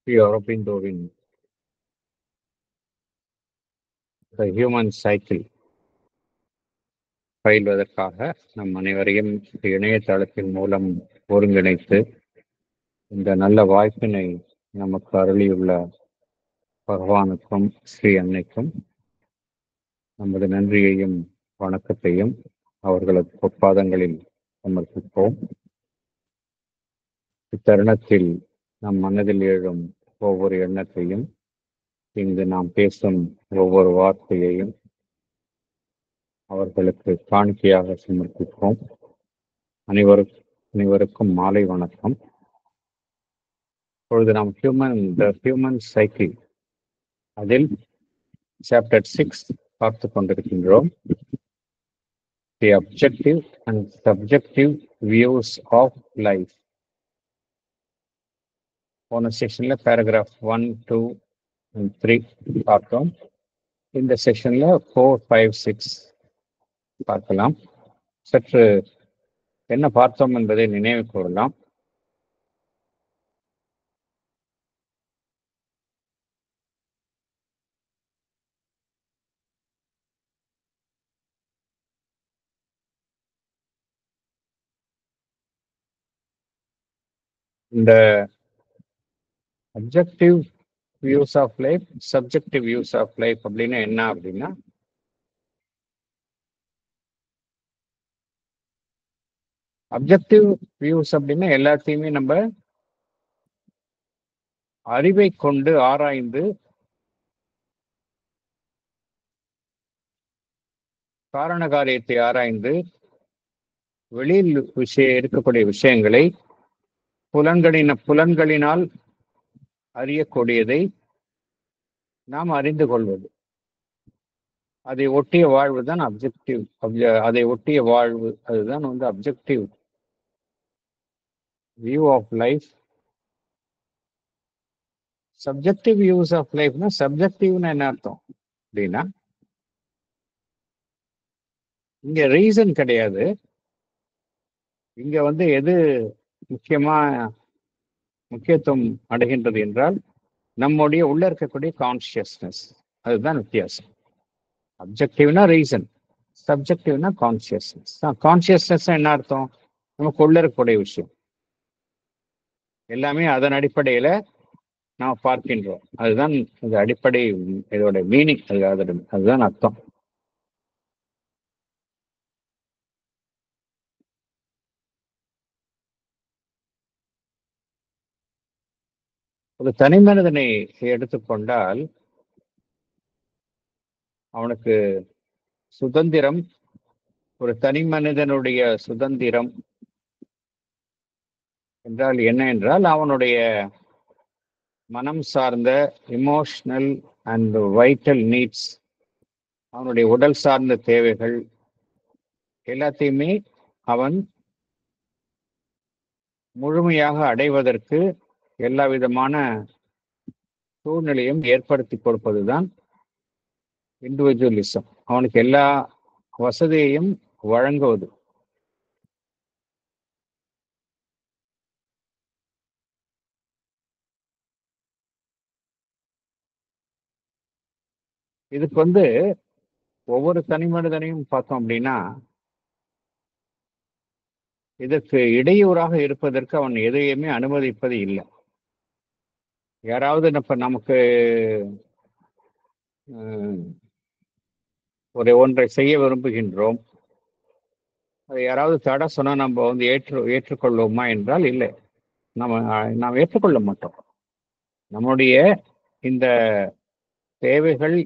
Sri அரபிந்தோவின் the human cycle பயில்வதற்காக நம் அனைவரையும் இணையதளத்தின் மூலம் ஒருங்கிணைத்து இந்த நல்ல வாய்ப்பினை நமக்கு அருளியுள்ள பகவானுக்கும் ஸ்ரீ அன்னைக்கும் நமது நன்றியையும் வணக்கத்தையும் அவர்களது பொற்பாதங்களில் சமர்ப்பிப்போம். இத்தருணத்தில் நம் மனதில் எழும் ஒவ்வொரு எண்ணத்தையும், இங்கு நாம் பேசும் ஒவ்வொரு வார்த்தையையும் அவர்களுக்கு காணிக்கையாக சமர்ப்பிப்போம். அனைவருக்கும் மாலை வணக்கம். இப்பொழுது நாம் ஹியூமன் சைக்கிள் அதில் சாப்டர் 6 பார்த்து கொண்டிருக்கின்றோம். The objective and subjective views of life. போன செஷன்ல பேராகிராஃப் 1, 2 and 3 பார்த்தோம். இந்த செஷன்ல 4, 5, 6 பார்க்கலாம். சற்று என்ன பார்த்தோம் என்பதை நினைவு கூறலாம். இந்த objective views of life, subjective views of life அப்படின்னா என்ன அப்படின்னா, அப்ஜெக்டிவ் வியூஸ் அப்படின்னா எல்லாத்தையுமே நம்ம அறிவை கொண்டு ஆராய்ந்து காரண காரியத்தை ஆராய்ந்து வெளியில் இருக்கக்கூடிய விஷயங்களை புலன்களினால் அறியக்கூடியதை நாம் அறிந்து கொள்வது. அதை ஒட்டிய வாழ்வு தான் அப்ஜெக்டிவ். அதை ஒட்டிய வாழ்வு அதுதான் objective view of life. Subjective views of லைஃப்னா, சப்ஜெக்டிவ்னா என்ன அர்த்தம் அப்படின்னா, இங்க ரீசன் கிடையாது. இங்க எது முக்கியத்துவம் அடைகின்றது என்றால், நம்முடைய உள்ள இருக்கக்கூடிய கான்சியஸ்னஸ். அதுதான் வித்தியாசம். அப்ஜெக்டிவ்னா ரீசன், சப்ஜெக்டிவ்னா கான்சியஸ்னஸ். கான்சியஸ்னஸ் என்ன அர்த்தம்? நமக்கு உள்ள இருக்கக்கூடிய விஷயம் எல்லாமே அதன் அடிப்படையில நாம் பார்க்கின்றோம். அதுதான் இந்த அடிப்படை, இதோட மீனிங். அதுதான் அர்த்தம். ஒரு தனி மனிதனை எடுத்துக்கொண்டால், அவனுக்கு சுதந்திரம், ஒரு தனி மனிதனுடைய சுதந்திரம் என்றால் என்ன என்றால், அவனுடைய மனம் சார்ந்த இமோஷனல் அண்ட் வைட்டல் நீட்ஸ், அவனுடைய உடல் சார்ந்த தேவைகள் எல்லாத்தையுமே அவன் முழுமையாக அடைவதற்கு எல்லா விதமான சூழ்நிலையும் ஏற்படுத்தி கொடுப்பதுதான் இண்டிவிஜுவலிசம். அவனுக்கு எல்லா வசதியையும் வழங்குவது. இதுக்கு ஒவ்வொரு தனி மனிதனையும் பார்த்தோம் அப்படின்னா, இதற்கு இடையூறாக இருப்பதற்கு அவன் எதையுமே அனுமதிப்பது இல்லை. யாராவது நமக்கு ஒன்றை செய்ய விரும்புகின்றோம், அதை யாராவது தடை சொன்னா நம்ம ஏற்றுக்கொள்வோமா என்றால் இல்லை, நாம் ஏற்றுக்கொள்ள மாட்டோம். நம்முடைய இந்த தேவைகள்,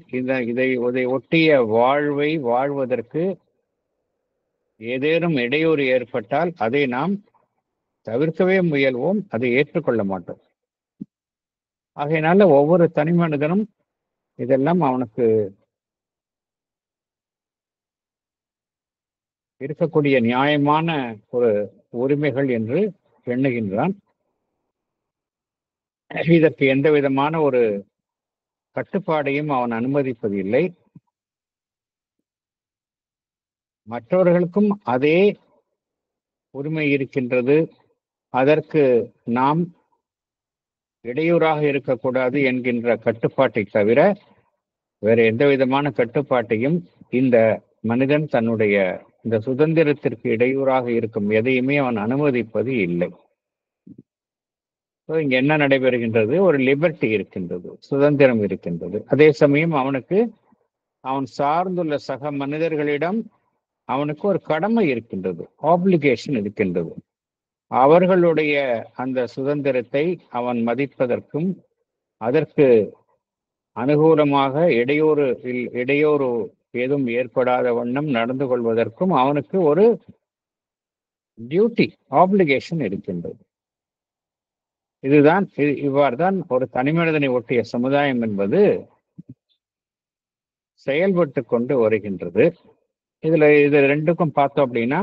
இதை ஒட்டிய வாழ்வை வாழ்வதற்கு ஏதேனும் இடையூறு ஏற்பட்டால் அதை நாம் தவிர்க்கவே முயல்வோம், அதை ஏற்றுக்கொள்ள மாட்டோம். ஆகையினால ஒவ்வொரு தனி மனிதனும் இதெல்லாம் அவனுக்கு இருக்கக்கூடிய நியாயமான ஒரு உரிமைகள் என்று எண்ணுகின்றான். இதற்கு எந்த விதமான ஒரு கட்டுப்பாடையும் அவன் அனுமதிப்பதில்லை. மற்றவர்களுக்கும் அதே உரிமை இருக்கின்றது. அதற்கு நாம் இடையூறாக இருக்கக்கூடாது என்கின்ற கட்டுப்பாட்டை தவிர வேற எந்த விதமான கட்டுப்பாட்டையும் இந்த மனிதன் தன்னுடைய இந்த சுதந்திரத்திற்கு இடையூறாக இருக்கும் எதையுமே அவன் அனுமதிப்பது இல்லை. இங்க என்ன நடைபெறுகின்றது? ஒரு லிபர்ட்டி இருக்கின்றது, சுதந்திரம் இருக்கின்றது. அதே சமயம் அவன் சார்ந்துள்ள சக மனிதர்களிடம் அவனுக்கு ஒரு கடமை இருக்கின்றது, ஆப்ளிகேஷன் இருக்கின்றது. அவர்களுடைய அந்த சுதந்திரத்தை அவன் மதிப்பதற்கும் அதற்கு அனுகூலமாக இடையூறு ஏதும் ஏற்படாத வண்ணம் நடந்து கொள்வதற்கும் அவனுக்கு ஒரு டியூட்டி, ஆப்ளிகேஷன் இருக்கின்றது. இவ்வாறு தான் ஒரு தனிமனிதனை ஒட்டிய சமுதாயம் என்பது செயல்பட்டு கொண்டு வருகின்றது. இது ரெண்டுக்கும் பார்த்தோம் அப்படின்னா,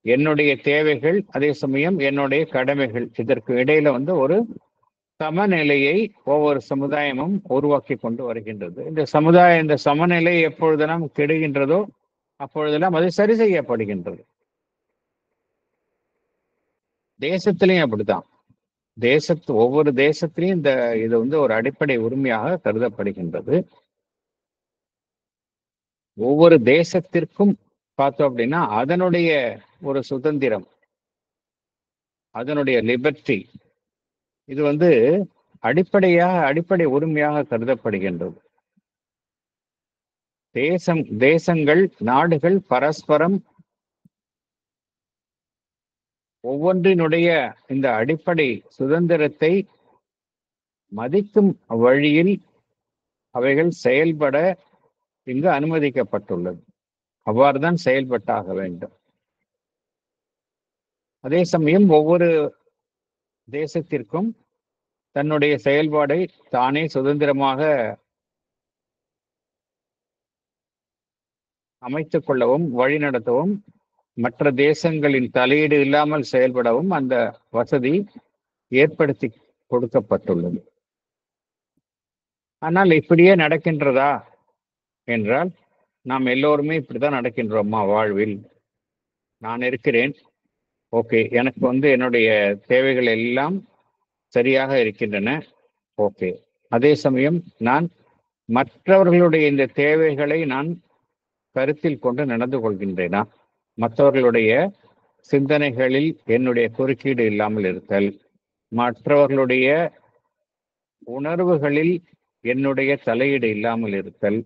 என்னுடைய தேவைகள் அதே சமயம் என்னுடைய கடமைகள், இதற்கு இடையில ஒரு சமநிலையை ஒவ்வொரு சமுதாயமும் உருவாக்கி கொண்டு வருகின்றது. இந்த சமநிலை எப்பொழுதெல்லாம் கெடுகின்றதோ அப்பொழுதெல்லாம் அது சரி செய்யப்படுகின்றது. தேசத்திலையும் அப்படித்தான். ஒவ்வொரு தேசத்திலையும் இது ஒரு அடிப்படை உரிமையாக கருதப்படுகின்றது. ஒவ்வொரு தேசத்திற்கும் பார்த்தோம் அப்படின்னா அதனுடைய ஒரு சுதந்திரம், அதனுடைய லிபர்ட்டி, இது அடிப்படை உரிமையாக கருதப்படுகின்றது. தேசங்கள், நாடுகள் பரஸ்பரம் ஒவ்வொன்றினுடைய இந்த அடிப்படை சுதந்திரத்தை மதிக்கும் வழியில் அவைகள் செயல்பட இங்கு அனுமதிக்கப்பட்டுள்ளது. அவ்வாறுதான் செயல்பட்டாக வேண்டும். அதே சமயம் ஒவ்வொரு தேசத்திற்கும் தன்னுடைய செயல்பாடை தானே சுதந்திரமாக அமைத்துக் கொள்ளவும் வழிநடத்தவும் மற்ற தேசங்களின் தலையீடு இல்லாமல் செயல்படவும் அந்த வசதி ஏற்படுத்தி கொடுக்கப்பட்டுள்ளது. ஆனால் இப்படியே நடக்கின்றதா என்றால், நாம் எல்லோருமே இப்படித்தான் நடக்கின்றோமா வாழ்வில்? நான் இருக்கிறேன், ஓகே, எனக்கு என்னுடைய தேவைகள் எல்லாம் சரியாக இருக்கின்றன, ஓகே. அதே சமயம் நான் மற்றவர்களுடைய இந்த தேவைகளை நான் கருத்தில் கொண்டு நடந்து கொள்கின்றேனா? மற்றவர்களுடைய சிந்தனைகளில் என்னுடைய குறுக்கீடு இல்லாமல் இருத்தல், மற்றவர்களுடைய உணர்வுகளில் என்னுடைய தலையீடு இல்லாமல் இருத்தல்,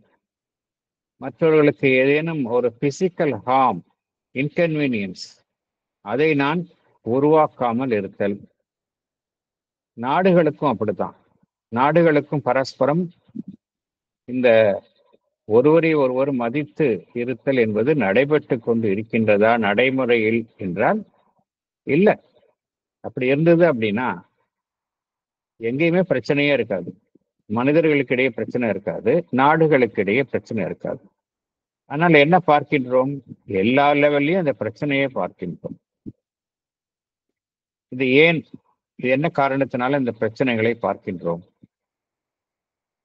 மற்றவர்களுக்கு ஏதேனும் ஒரு பிசிக்கல் ஹார்ம், இன்கன்வீனியன்ஸ் அதை நான் உருவாக்காமல் இருத்தல். நாடுகளுக்கும் அப்படித்தான். நாடுகளுக்கும் பரஸ்பரம் இந்த ஒருவரை ஒருவர் மதித்து இருத்தல் என்பது நடைபெற்று கொண்டு இருக்கின்றதா நடைமுறையில் என்றால் இல்லை. அப்படி இருந்தது அப்படின்னா எங்கேயுமே பிரச்சனையே இருக்காது. மனிதர்களுக்கிடையே பிரச்சனை இருக்காது, நாடுகளுக்கிடையே பிரச்சனை இருக்காது. ஆனால் என்ன பார்க்கின்றோம்? எல்லா லெவல்லையும் அந்த பிரச்சனையை பார்க்கின்றோம். இது என்ன காரணத்தினால இந்த பிரச்சனைகளை பார்க்கின்றோம்?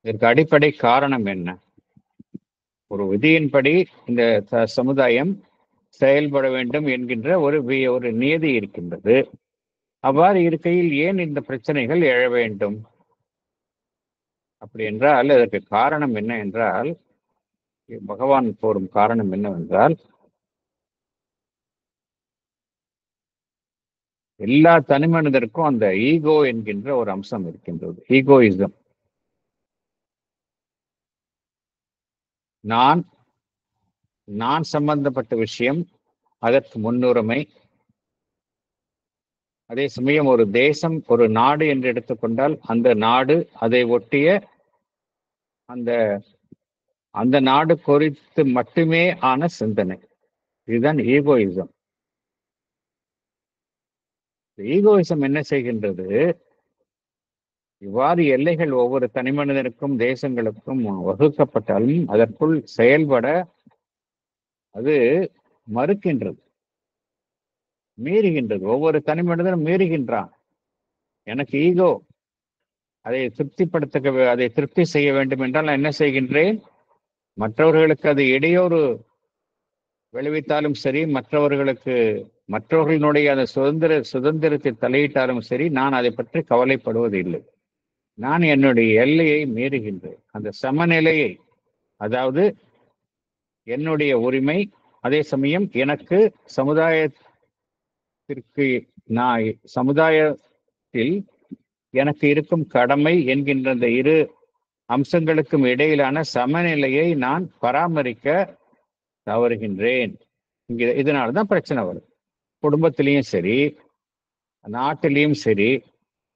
இதற்கு அடிப்படை காரணம் என்ன? ஒரு விதியின்படி இந்த சமுதாயம் செயல்பட வேண்டும் என்கின்ற ஒரு நியதி இருக்கின்றது. அவ்வாறு இருக்கையில் ஏன் இந்த பிரச்சனைகள் எழ வேண்டும்? அப்படி என்றால் அதற்கு காரணம் என்ன என்றால், பகவான் கூறும் காரணம் என்னவென்றால், எல்லா தனி மனிதருக்கும் அந்த ஈகோ என்கின்ற ஒரு அம்சம் இருக்கின்றது. ஈகோயிசம். நான் சம்பந்தப்பட்ட விஷயம், அதற்கு முன்னுரிமை. அதே சமயம் ஒரு தேசம், ஒரு நாடு என்று எடுத்துக்கொண்டால் அந்த நாடு, அதை ஒட்டிய அந்த நாடு குறித்து மட்டுமே ஆன சிந்தனை. இதுதான் ஈகோயிசம். ஈகோயிசம் என்ன செய்கின்றது? இவ்வாறு எல்லைகள் ஒவ்வொரு தனி மனிதனுக்கும் தேசங்களுக்கும் வகுக்கப்பட்டாலும் அதற்குள் செயல்பட அது மறுக்கின்றது, மீறுகின்றது. ஒவ்வொரு தனி மனிதனும் மீறுகின்றான். எனக்கு ஈகோ, அதை திருப்தி செய்ய வேண்டும் என்றால் நான் என்ன செய்கின்றேன்? மற்றவர்களுக்கு அது இடையூறு விளைவித்தாலும் சரி, மற்றவர்களுடைய அந்த சுதந்திரத்தை தலையிட்டாலும் சரி, நான் அதை பற்றி கவலைப்படுவது இல்லை. நான் என்னுடைய எல்லையை மீறுகின்றேன். அந்த சமநிலையை, அதாவது என்னுடைய உரிமை, அதே சமயம் எனக்கு சமுதாயத்திற்கு, நான் சமுதாயத்தில் எனக்கு இருக்கும் கடமை என்கின்ற அந்த இரு அம்சங்களுக்கும் இடையிலான சமநிலையை நான் பராமரிக்க தவறுகின்றேன். இதனாலதான் பிரச்சனை வரும். குடும்பத்திலையும் சரி, நாட்டிலையும் சரி,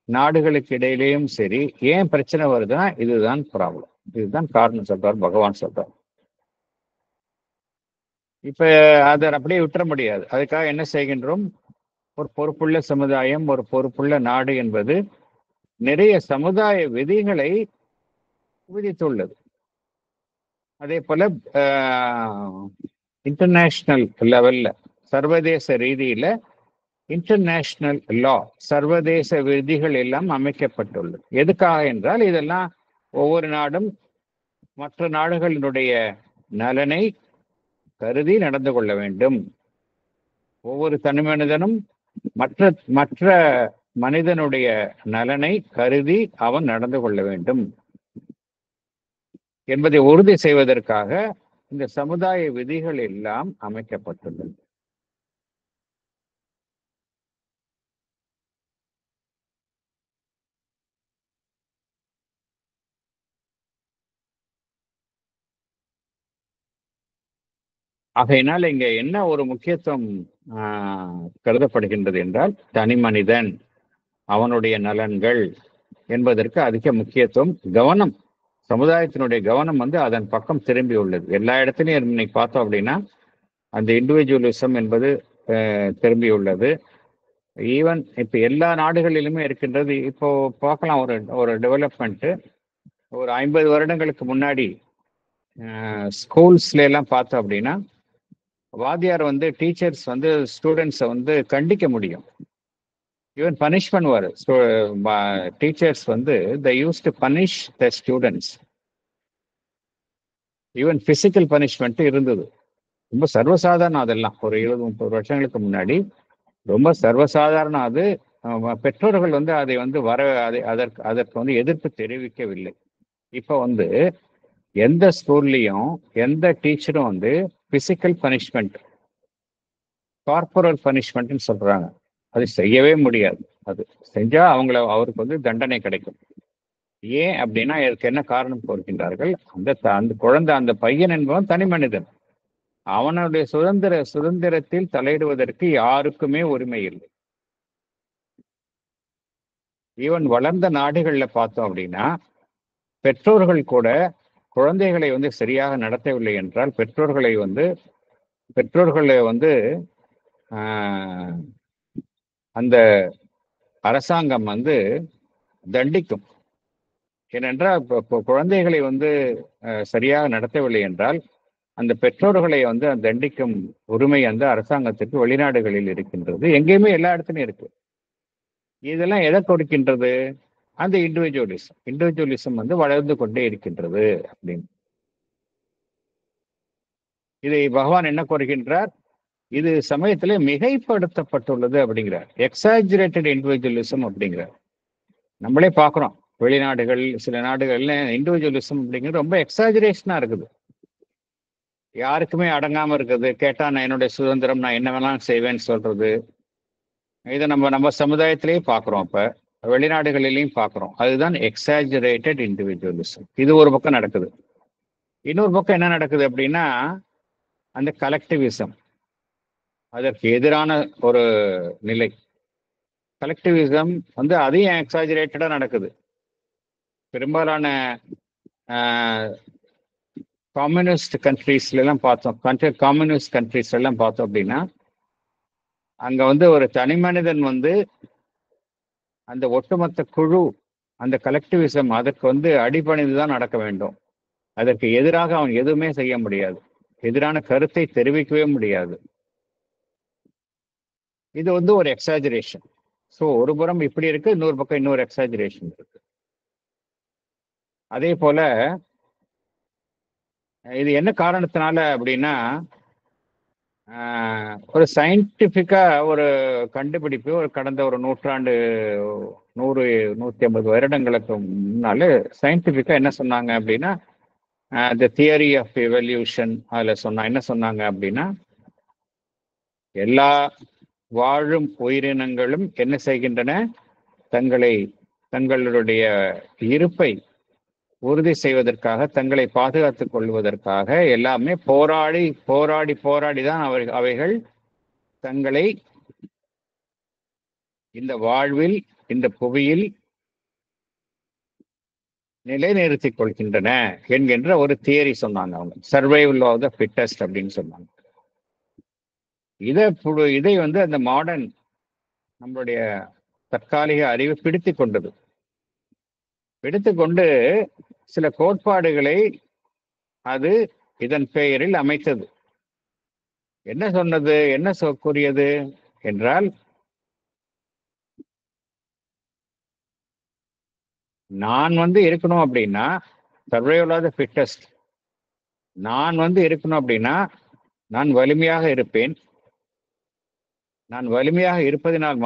நாடுகளுக்கு இடையிலையும் சரி. ஏன் பிரச்சனை வருதுன்னா இதுதான் ப்ராப்ளம். இதுதான் காரணம் சொல்றார் பகவான் சொல்றார். இப்ப அதை அப்படியே விட்டுற முடியாது. அதுக்காக என்ன செய்கின்றோம்? ஒரு பொறுப்புள்ள சமுதாயம், ஒரு பொறுப்புள்ள நாடு என்பது நிறைய சமுதாய விதிகளை விதித்துள்ளது. அதே போல இன்டர்நேஷனல் லெவல்ல, சர்வதேச ரீதியில இன்டர்நேஷனல் லா, சர்வதேச விதிகள் எல்லாம் அமைக்கப்பட்டுள்ளது. எதுக்காக என்றால் இதெல்லாம் ஒவ்வொரு நாடும் மற்ற நாடுகளினுடைய நலனை கருதி நடந்து கொள்ள வேண்டும். ஒவ்வொரு தனி மனிதனும் மற்ற மற்ற மனிதனுடைய நலனை கருதி அவன் நடந்து கொள்ள வேண்டும் என்பதை உறுதி செய்வதற்காக இந்த சமுதாய விதிகள் எல்லாம் அமைக்கப்பட்டுள்ளது. ஆகையினால் இங்க என்ன ஒரு முக்கியத்துவம் கருதப்படுகின்றது என்றால், தனி மனிதன், அவனுடைய நலன்கள் என்பதற்கு அதிக முக்கியத்துவம், கவனம், சமுதாயத்தினுடைய கவனம் அதன் பக்கம் திரும்பி உள்ளது. எல்லா இடத்துலையும் இன்னைக்கு பார்த்தோம் அப்படின்னா அந்த இண்டிவிஜுவலிசம் என்பது திரும்பி உள்ளது. ஈவன் இப்போ எல்லா நாடுகளிலுமே இருக்கின்றது. இப்போ பார்க்கலாம், ஒரு ஒரு டெவலப்மெண்ட்டு ஒரு 50 வருடங்களுக்கு முன்னாடி ஸ்கூல்ஸ்ல எல்லாம் பார்த்தோம் அப்படின்னா வாத்தியார் டீச்சர்ஸ் ஸ்டூடெண்ட்ஸை கண்டிக்க முடியும், ஈவன் பனிஷ் பண்ணுவார். Teachers they used to punish the students. Even physical punishment இருந்தது. ரொம்ப சர்வசாதாரணம். அதெல்லாம் ஒரு 20-30 வருஷங்களுக்கு முன்னாடி ரொம்ப சர்வசாதாரணம். அது பெற்றோர்கள் அதை அதற்கு எதிர்ப்பு தெரிவிக்கவில்லை. இப்போ எந்த ஸ்கூல்லையும் எந்த டீச்சரும் பிசிக்கல் பனிஷ்மெண்ட், கார்பரல் பனிஷ்மெண்ட்னு சொல்றாங்க, அது செய்யவே முடியாது. அது செஞ்சா அவருக்கு தண்டனை கிடைக்கும். ஏன் அப்படின்னா இதற்கு என்ன காரணம் கூறுகின்றார்கள்? அந்த குழந்தை, அந்த பையன் என்பவன் தனி மனிதன். அவனுடைய சுதந்திரத்தில் தலையிடுவதற்கு யாருக்குமே உரிமை இல்லை. ஈவன் வளர்ந்த நாடுகள்ல பார்த்தோம் அப்படின்னா பெற்றோர்கள் கூட குழந்தைகளை சரியாக நடத்தவில்லை என்றால் பெற்றோர்களை அந்த அரசாங்கம் தண்டிக்கும். ஏனென்றால் குழந்தைகளை சரியாக நடத்தவில்லை என்றால் அந்த பெற்றோர்களை தண்டிக்கும் உரிமை அரசாங்கத்திற்கு வெளிநாடுகளில் இருக்கின்றது. எங்கேயுமே எல்லா இடத்துலையும் இருக்கு. இதெல்லாம் எதை கொடுக்கின்றது? அந்த இண்டிவிஜுவலிசம் வளர்ந்து கொண்டே இருக்கின்றது அப்படின்னு. இதை பகவான் என்ன கூறுகின்றார்? இது சமயத்திலே மிகைப்படுத்தப்பட்டுள்ளது அப்படிங்கிறார். எக்ஸாஜரேட்டட் இண்டிவிஜுவலிசம் அப்படிங்கிறார். நம்மளே பார்க்குறோம், வெளிநாடுகள், சில நாடுகள்ல இண்டிவிஜுவலிசம் அப்படிங்கிறது ரொம்ப எக்ஸாஜரேஷனா இருக்குது. யாருக்குமே அடங்காம இருக்குது. கேட்டா நான் என்னுடைய சுதந்திரம், நான் என்ன வேணாலும் செய்வேன்னு சொல்றது. இதை நம்ம சமுதாயத்திலேயே பார்க்குறோம், இப்ப வெளிநாடுகளிலையும் பார்க்குறோம். அதுதான் எக்ஸாஜரேட்டட் இண்டிவிஜுவலிசம். இது ஒரு பக்கம் நடக்குது. இன்னொரு பக்கம் என்ன நடக்குது அப்படின்னா அந்த கலெக்டிவிசம், அதற்கு எதிரான ஒரு நிலை. கலெக்டிவிசம் அதையும் எக்ஸாஜரேட்டடா நடக்குது. பெரும்பாலான கம்யூனிஸ்ட் கண்ட்ரீஸ்ல எல்லாம் பார்த்தோம், கம்யூனிஸ்ட் கண்ட்ரீஸ்ல எல்லாம் பார்த்தோம் அப்படின்னா அங்க ஒரு தனி மனிதன் அந்த ஒட்டுமொத்த குழு, அந்த கலெக்டிவிசம், அதற்கு அடிபணிந்துதான் நடக்க வேண்டும். அதற்கு எதிராக அவன் எதுவுமே செய்ய முடியாது, எதிரான கருத்தை தெரிவிக்கவே முடியாது. இது ஒரு எக்ஸாஜரேஷன். ஸோ ஒரு புறம் இப்படி இருக்கு, இன்னொரு பக்கம் இன்னொரு எக்ஸாஜரேஷன் இருக்கு. அதே போல இது என்ன காரணத்தினால அப்படின்னா ஒரு சயின்டிஃபிக்கா ஒரு கண்டுபிடிப்பு ஒரு கடந்த ஒரு நூற்றாண்டு 100-150 வருடங்களுக்கு முன்னால சயின்டிஃபிக்கா என்ன சொன்னாங்க அப்படின்னா, த தியரி ஆஃப் எவல்யூஷன் அதில் என்ன சொன்னாங்க அப்படின்னா, எல்லா வாழும் உயிரினங்களும் என்ன செய்கின்றன, தங்களுடைய இருப்பை உறுதி செய்வதற்காக, தங்களை பாதுகாத்துக் கொள்வதற்காக எல்லாமே போராடி போராடி போராடி தான் அவைகள் தங்களை இந்த வாழ்வில், இந்த புவியில் நிலைநிறுத்திக் கொள்கின்றன என்கின்ற ஒரு தியரி சொன்னாங்க. அவங்க சர்வைவல் ஆஃப் த ஃபிட்டஸ்ட் அப்படின்னு சொன்னாங்க. இதை அந்த மாடர்ன் நம்மளுடைய தற்காலிக அறிவு பிடித்து கொண்டு சில கோட்பாடுகளை அது இதன் பெயரில் அமைத்தது. என்ன சொன்னது, என்ன கூறியது என்றால், நான் இருக்கணும் அப்படின்னா சர்வைவல் ஆஃப் த ஃபிட்டஸ்ட், நான் இருக்கணும் அப்படின்னா நான் வலிமையாக இருப்பேன். நான் வலிமையாக இருப்பதினால்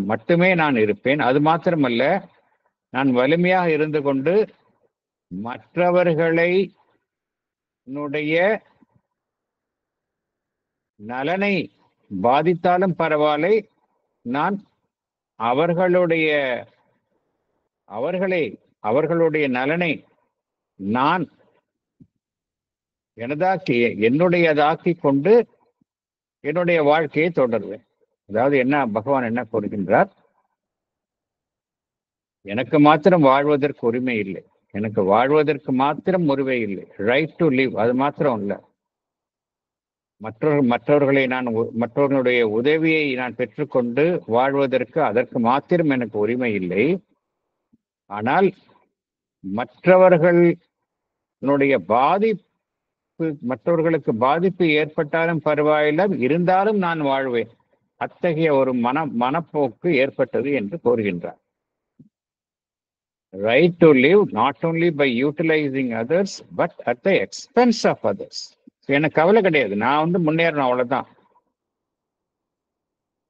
மட்டுமே நான் இருப்பேன். அது மாத்திரமல்ல, நான் வலிமையாக இருந்து கொண்டு மற்றவர்களை நலனை பாதித்தாலும் பரவாயில்லை, நான் அவர்களுடைய நலனை நான் என்னுடையதாக்கி கொண்டு என்னுடைய வாழ்க்கையை தொடர்வேன். அதாவது பகவான் என்ன கூறுகின்றார், எனக்கு மாத்திரம் வாழ்வதற்கு உரிமை இல்லை, எனக்கு வாழ்வதற்கு மாத்திரம் உரிமை இல்லை, ரைட் டு லிவ், அது மாத்திரம் இல்லை. மற்றவர்களுடைய உதவியை நான் பெற்றுக்கொண்டு வாழ்வதற்கு அதற்கு மாத்திரம் எனக்கு உரிமை இல்லை. ஆனால் மற்றவர்களுக்கு பாதிப்பு ஏற்பட்டாலும் பரவாயில்லை, இருந்தாலும் நான் வாழ்வேன். அத்தகைய ஒரு மனப்போக்கு ஏற்பட்டது என்று கூறுகின்றார். Right to live not only by utilising others but at the expense of others. எனக்கு கவலை கிடையாது, நான் முன்னேறணும், அவ்வளவுதான்.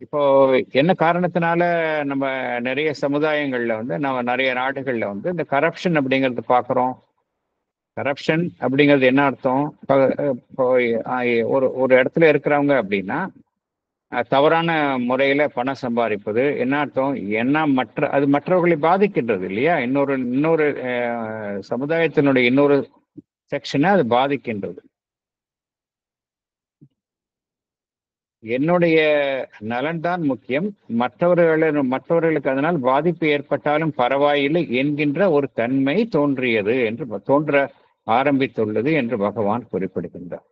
இப்போ என்ன காரணத்தினால நம்ம நிறைய சமுதாயங்கள்ல நம்ம நிறைய நாடுகள்ல இந்த கரப்ஷன் அப்படிங்கறது பாக்குறோம். கரப்ஷன் அப்படிங்கிறது என்ன அர்த்தம்? ஒரு இடத்துல இருக்கிறவங்க அப்படின்னா தவறான முறையில பணம் சம்பாதிப்பது என்ன அர்த்தம்? அது மற்றவர்களை பாதிக்கின்றது இல்லையா? இன்னொரு சமுதாயத்தினுடைய இன்னொரு செக்ஷனை அது பாதிக்கின்றது. என்னுடைய நலன்தான் முக்கியம், மற்றவர்களுக்கு அதனால் பாதிப்பு ஏற்பட்டாலும் பரவாயில்லை என்கின்ற ஒரு தன்மை தோன்ற ஆரம்பித்துள்ளது என்று பகவான் குறிப்பிடுகின்றார்.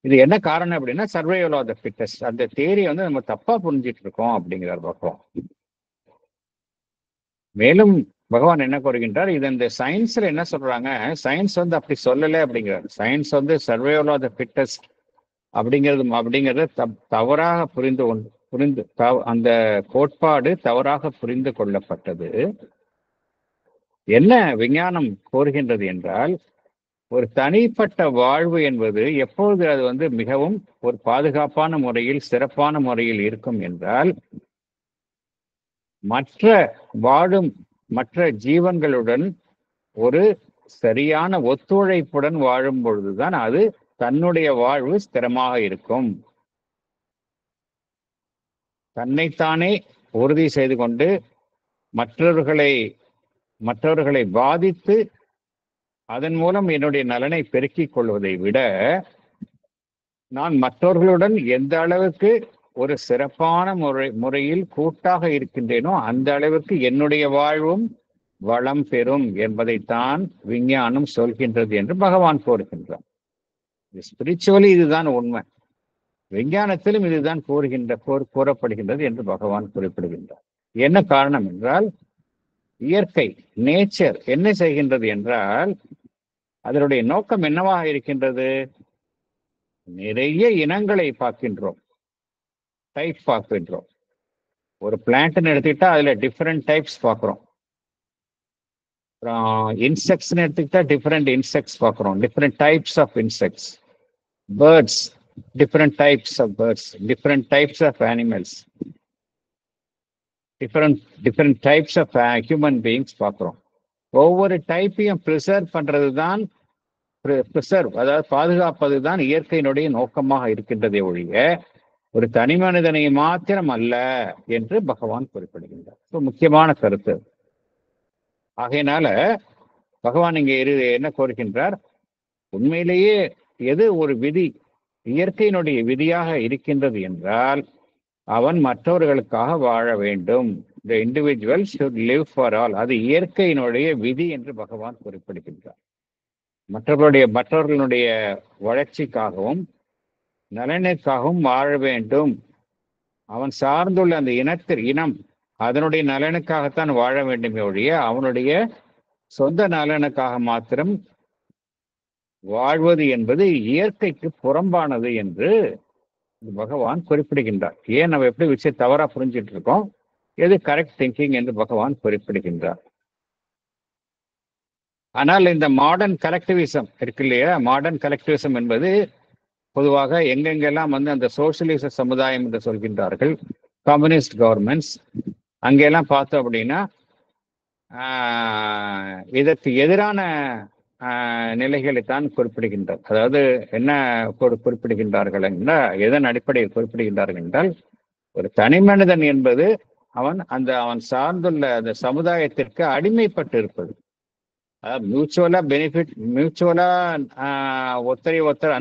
இது என்ன காரணம் அப்படின்னா, சர்வைவல் ஆஃப் த ஃபிட்டஸ்ட் அந்த தியரியை நம்ம தப்பா புரிஞ்சிட்டு இருக்கோம் அப்படிங்கிறார் பகவான். மேலும் பகவான் என்ன கூறுகின்றார், இது இந்த சயின்ஸ்ல என்ன சொல்றாங்க, சயின்ஸ் அப்படி சொல்லலை அப்படிங்கிறார். Science survival of the fittest அப்படிங்கிறத தவறாக புரிந்து அந்த கோட்பாடு தவறாக புரிந்து கொள்ளப்பட்டது. என்ன விஞ்ஞானம் கோருகின்றது என்றால், ஒரு தனிப்பட்ட வாழ்வு என்பது எப்பொழுது அது மிகவும் ஒரு பாதுகாப்பான முறையில், சிறப்பான முறையில் இருக்கும் என்றால், மற்ற ஜீவன்களுடன் ஒரு சரியான ஒத்துழைப்புடன் வாழும் பொழுதுதான் அது தன்னுடைய வாழ்வு ஸ்திரமாக இருக்கும். தன்னைத்தானே உறுதி செய்து கொண்டு மற்றவர்களை பாதித்து அதன் மூலம் என்னுடைய நலனை பெருக்கிக் கொள்வதை விட, நான் மற்றவர்களுடன் எந்த அளவுக்கு ஒரு சிறப்பான முறையில் கூட்டாக இருக்கின்றேனோ அந்த அளவுக்கு என்னுடைய வாழ்வும் வளம் பெறும் என்பதைத்தான் விஞ்ஞானம் சொல்கின்றது என்று பகவான் கூறுகின்றார். ஸ்பிரிச்சுவலி இதுதான் உண்மை, விஞ்ஞானத்திலும் இதுதான் கூறப்படுகின்றது என்று பகவான் குறிப்பிடுகின்றார். என்ன காரணம் என்றால், இயற்கை நேச்சர் என்ன செய்கின்றது என்றால், அதனுடைய நோக்கம் என்னவாக இருக்கின்றது? நிறைய இனங்களை பார்க்கின்றோம், டைப் பார்க்கின்றோம். ஒரு பிளான்ட்னு எடுத்துக்கிட்டா அதுல டிஃப்ரெண்ட் டைப்ஸ் பார்க்கிறோம். இன்செக்ட்ஸ்னு எடுத்துக்கிட்டா டிஃப்ரெண்ட் இன்செக்ட்ஸ் பார்க்குறோம், different types of insects. Birds, different types of birds, different types of animals, different types of human beings பார்க்குறோம். ஒவ்வொரு டைப்பையும் ப்ரிசர்வ் பண்றது தான், அதாவது பாதுகாப்பது தான் இயற்கையினுடைய நோக்கமாக இருக்கின்றதே ஒழிய ஒரு தனி மனிதனை மாத்திரம் அல்ல என்று பகவான் குறிப்பிடுகின்றார். முக்கியமான கருத்து. ஆகையினால பகவான் இங்கே என்ன கோருகின்றார்? உண்மையிலேயே எது ஒரு விதி, இயற்கையினுடைய விதியாக இருக்கின்றது என்றால் அவன் மற்றவர்களுக்காக வாழ வேண்டும். The individual should live for all. அது இயற்கையினுடைய விதி என்று பகவான் குறிப்பிடுகின்றார். மற்றவர்களுடைய வளர்ச்சிக்காகவும் நலனுக்காகவும் வாழ வேண்டும். அவன் சார்ந்துள்ள அந்த இனம் அதனுடைய நலனுக்காகத்தான் வாழ வேண்டுமே ஒழிய அவனுடைய சொந்த நலனுக்காக மாத்திரம் வாழ்வது என்பது இயற்கைக்கு புறம்பானது என்று பகவான் குறிப்பிடுகின்றார். ஏன் நம்ம எப்படி விஷயம் தவறா புரிஞ்சிட்டு இருக்கோம், எது கரெக்ட் திங்கிங் என்று பகவான் குறிப்பிடுகின்றார். ஆனால் இந்த மாடர்ன் கலெக்டிவிசம் இருக்கு இல்லையா, மாடர்ன் கலெக்டிவிசம் என்பது பொதுவாக எங்கெங்கெல்லாம் அந்த சோசியலிச சமுதாயம் என்று சொல்கின்றார்கள், கம்யூனிஸ்ட் கவர்மெண்ட்ஸ், அங்கெல்லாம் பார்த்தோம் அப்படின்னா இதற்கு எதிரான நிலைகளைத்தான் குறிப்பிடுகின்றார். அதாவது என்ன குறிப்பிடுகின்றார்கள் என்றால், எதன் அடிப்படையில் குறிப்பிடுகின்றார்கள் என்றால், ஒரு தனி மனிதன் என்பது அவன் சார்ந்துள்ள அந்த சமுதாயத்திற்கு அடிமைப்பட்டு இருப்பது. அதாவது மியூச்சுவலா பெனிஃபிட், மியூச்சுவலா ஒருத்தரை ஒருத்தர்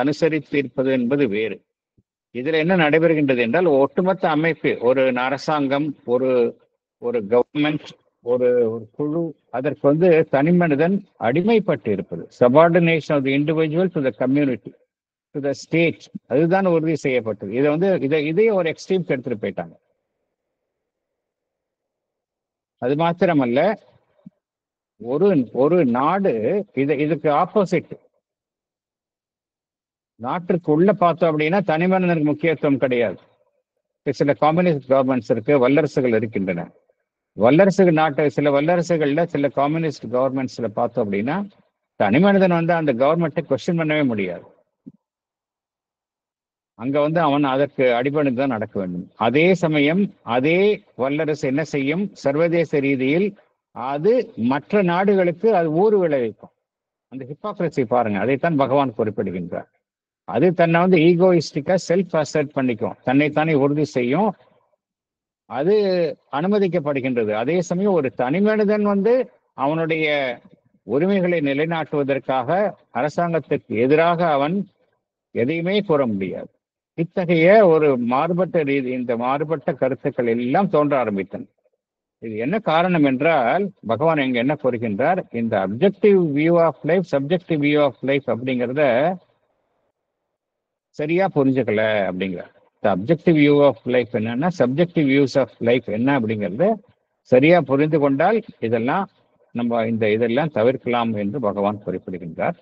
அனுசரித்து இருப்பது என்பது வேறு. இதுல என்ன நடைபெறுகின்றது என்றால், ஒட்டுமொத்த அமைப்பு, ஒரு அரசாங்கம், ஒரு கவர்மெண்ட், ஒரு குழு, அதற்கு தனி மனிதன் அடிமைப்பட்டு இருப்பது. Subordination of the individual to the community, to the state, அதுதான் உறுதி செய்யப்பட்டது. இதையே ஒரு எக்ஸ்ட்ரீம்க்கு எடுத்துட்டு போயிட்டாங்க. அது மாத்திரமல்ல, ஒரு நாடு இதுக்கு ஆப்போசிட். நாட்டிற்கு உள்ள பார்த்தோம் அப்படின்னா தனி மனிதனுக்கு முக்கியத்துவம் கிடையாது. சில கம்யூனிஸ்ட் கவர்மெண்ட்ஸ் இருக்கு, வல்லரசுகள் இருக்கின்றன. சில வல்லரசுகள்ல சில கம்யூனிஸ்ட் கவர்மெண்ட்ஸ்ல பார்த்தோம் அப்படின்னா தனி மனிதன் அந்த கவர்மெண்ட்டை கொஸ்டின் பண்ணவே முடியாது. அங்க அவன் அதற்கு அடிபணிந்து தான் நடக்க வேண்டும். அதே சமயம் அதே வல்லரசு என்ன செய்யும், சர்வதேச ரீதியில் அது மற்ற நாடுகளுக்கு அது ஊறு விளைவிக்கும். அந்த ஹிப்போக்ரசி பாருங்க, அதைத்தான் பகவான் குறிப்பிடுகின்றார். அது தன்னை ஈகோயிஸ்டிக்கா செல்ஃப் அசர்ட் பண்ணிக்கும், தன்னைத்தானே உறுதி செய்யும், அது அனுமதிக்கப்படுகின்றது. அதே சமயம் ஒரு தனி மனிதன் அவனுடைய உரிமைகளை நிலைநாட்டுவதற்காக அரசாங்கத்துக்கு எதிராக அவன் எதையுமே கூற முடியாது. இத்தகைய ஒரு இந்த மாறுபட்ட கருத்துக்கள் எல்லாம் தோன்ற ஆரம்பித்தன. இது என்ன காரணம் என்றால், பகவான் இங்க என்ன கூறுகின்றார், இந்த objective view of life, subjective view of life அப்படிங்கிறத சரியா புரிஞ்சுக்கல அப்படிங்கிறார். அப்ஜெக்டிவ் வியூ ஆஃப் லைஃப் என்னன்னா, சப்ஜெக்டிவ் வியூஸ் ஆஃப் லைஃப் என்ன அப்படிங்கிறத சரியா புரிந்து கொண்டால் இதெல்லாம் தவிர்க்கலாம் என்று பகவான் குறிப்பிடுகின்றார்.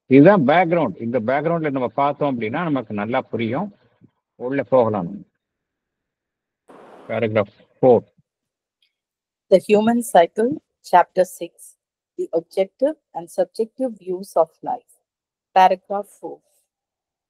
இதுதான் பேக்ரவுண்ட். இந்த பேக்ரவுண்ட்ல நம்ம பார்த்தோம் அப்படின்னா நமக்கு நல்லா புரியும். உள்ள போகலாம். Paragraph 4. The Human Cycle, Chapter 6, The Objective and Subjective Views of Life. Paragraph 4.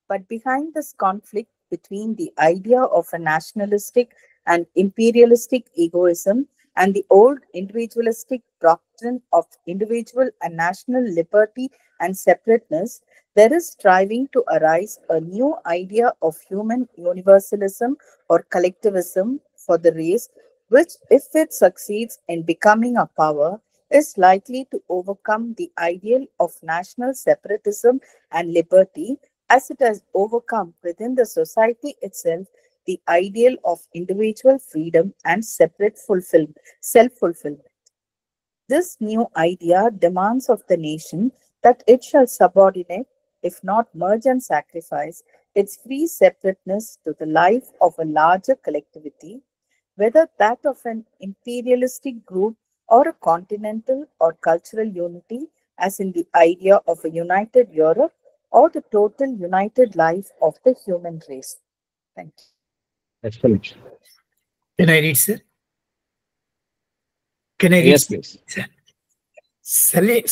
But behind this conflict between the idea of a nationalistic and imperialistic egoism and the old individualistic doctrine of individual and national liberty and separateness, there is striving to arise a new idea of human universalism or collectivism for the race, which, if it succeeds in becoming a power, is likely to overcome the ideal of national separatism and liberty, as it has overcome within the society itself the ideal of individual freedom and separate self-fulfillment. This new idea demands of the nation that it shall subordinate, if not merge and sacrifice, its free separateness to the life of a larger collectivity, whether that of an imperialistic group or a continental or cultural unity, as in the idea of a united Europe, or the total united life of the human race. Thank you. Excellent. Can I read, sir? Can I Yes, read please.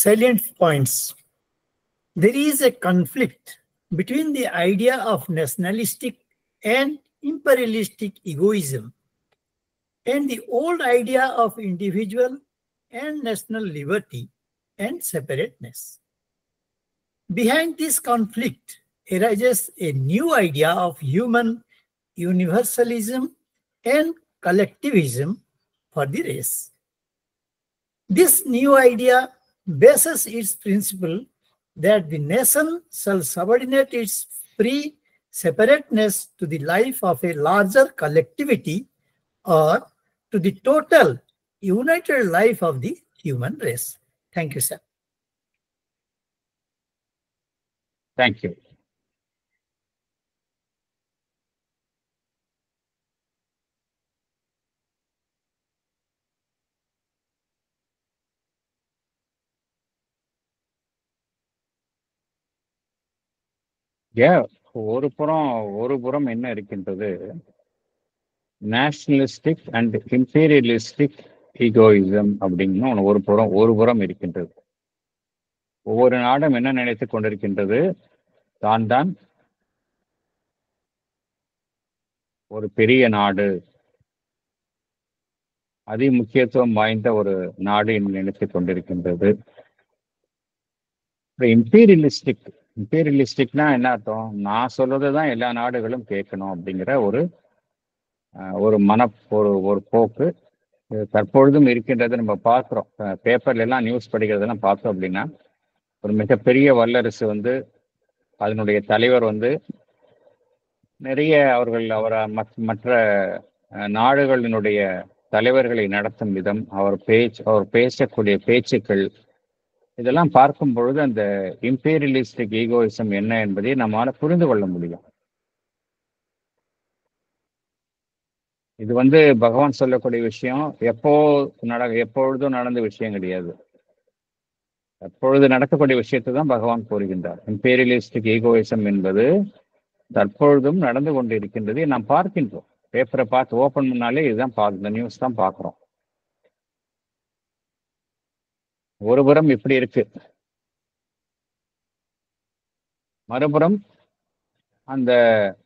salient points? There is a conflict between the idea of nationalistic and imperialistic egoism and the old idea of individual and national liberty and separateness. Behind this conflict arises a new idea of human universalism and collectivism for the race. This new idea bases its principle that the nation shall subordinate its free separateness to the life of a larger collectivity or to the total united life of the human race. Thank you, sir. Thank you. ஒரு புறம் என்ன இருக்கின்றது, nationalistic and imperialistic egoism அப்படின்னு ஒரு புறம் இருக்கின்றது. ஒவ்வொரு நாடும் என்ன நினைத்துக் கொண்டிருக்கின்றது, தான் ஒரு பெரிய நாடு, அதி முக்கியத்துவம் வாய்ந்த ஒரு நாடு என்று நினைத்துக் கொண்டிருக்கின்றது. இம்பீரியலிஸ்டிக்னா என்ன அர்த்தம்? நான் சொல்றதுதான் எல்லா நாடுகளும் கேட்கணும் அப்படிங்கிற ஒரு ஒரு போக்கு தற்பொழுதும் இருக்கின்றது. நம்ம பார்க்கிறோம், பேப்பர்ல எல்லாம் நியூஸ் படிக்கிறதெல்லாம் பார்த்தோம் அப்படின்னா, ஒரு மிகப்பெரிய வல்லரசு அதனுடைய தலைவர் நிறைய அவரை மற்ற நாடுகளினுடைய தலைவர்களை நடத்தும் விதம், அவர் பேசக்கூடிய பேச்சுக்கள், இதெல்லாம் பார்க்கும் பொழுது அந்த இம்பீரியலிஸ்டிக் ஈகோயிசம் என்ன என்பதை நம்மால புரிந்து கொள்ள முடியும். இது பகவான் சொல்லக்கூடிய விஷயம் எப்பொழுதும் நடந்த விஷயம் கிடையாது. தற்பொழுது நடக்கக்கூடிய விஷயத்தை தான் பகவான் கூறுகின்றார். இம்பீரியலிஸ்டிக் ஈகோயிசம் என்பது தற்பொழுதும் நடந்து கொண்டு இருக்கின்றது. நாம் பார்க்கின்றோம், பேப்பரை பார்த்து ஓபன் பண்ணாலே இதுதான் இந்த நியூஸ் தான் பார்க்கிறோம். ஒருபுறம் இப்படி இருக்கு, மறுபுறம் அந்த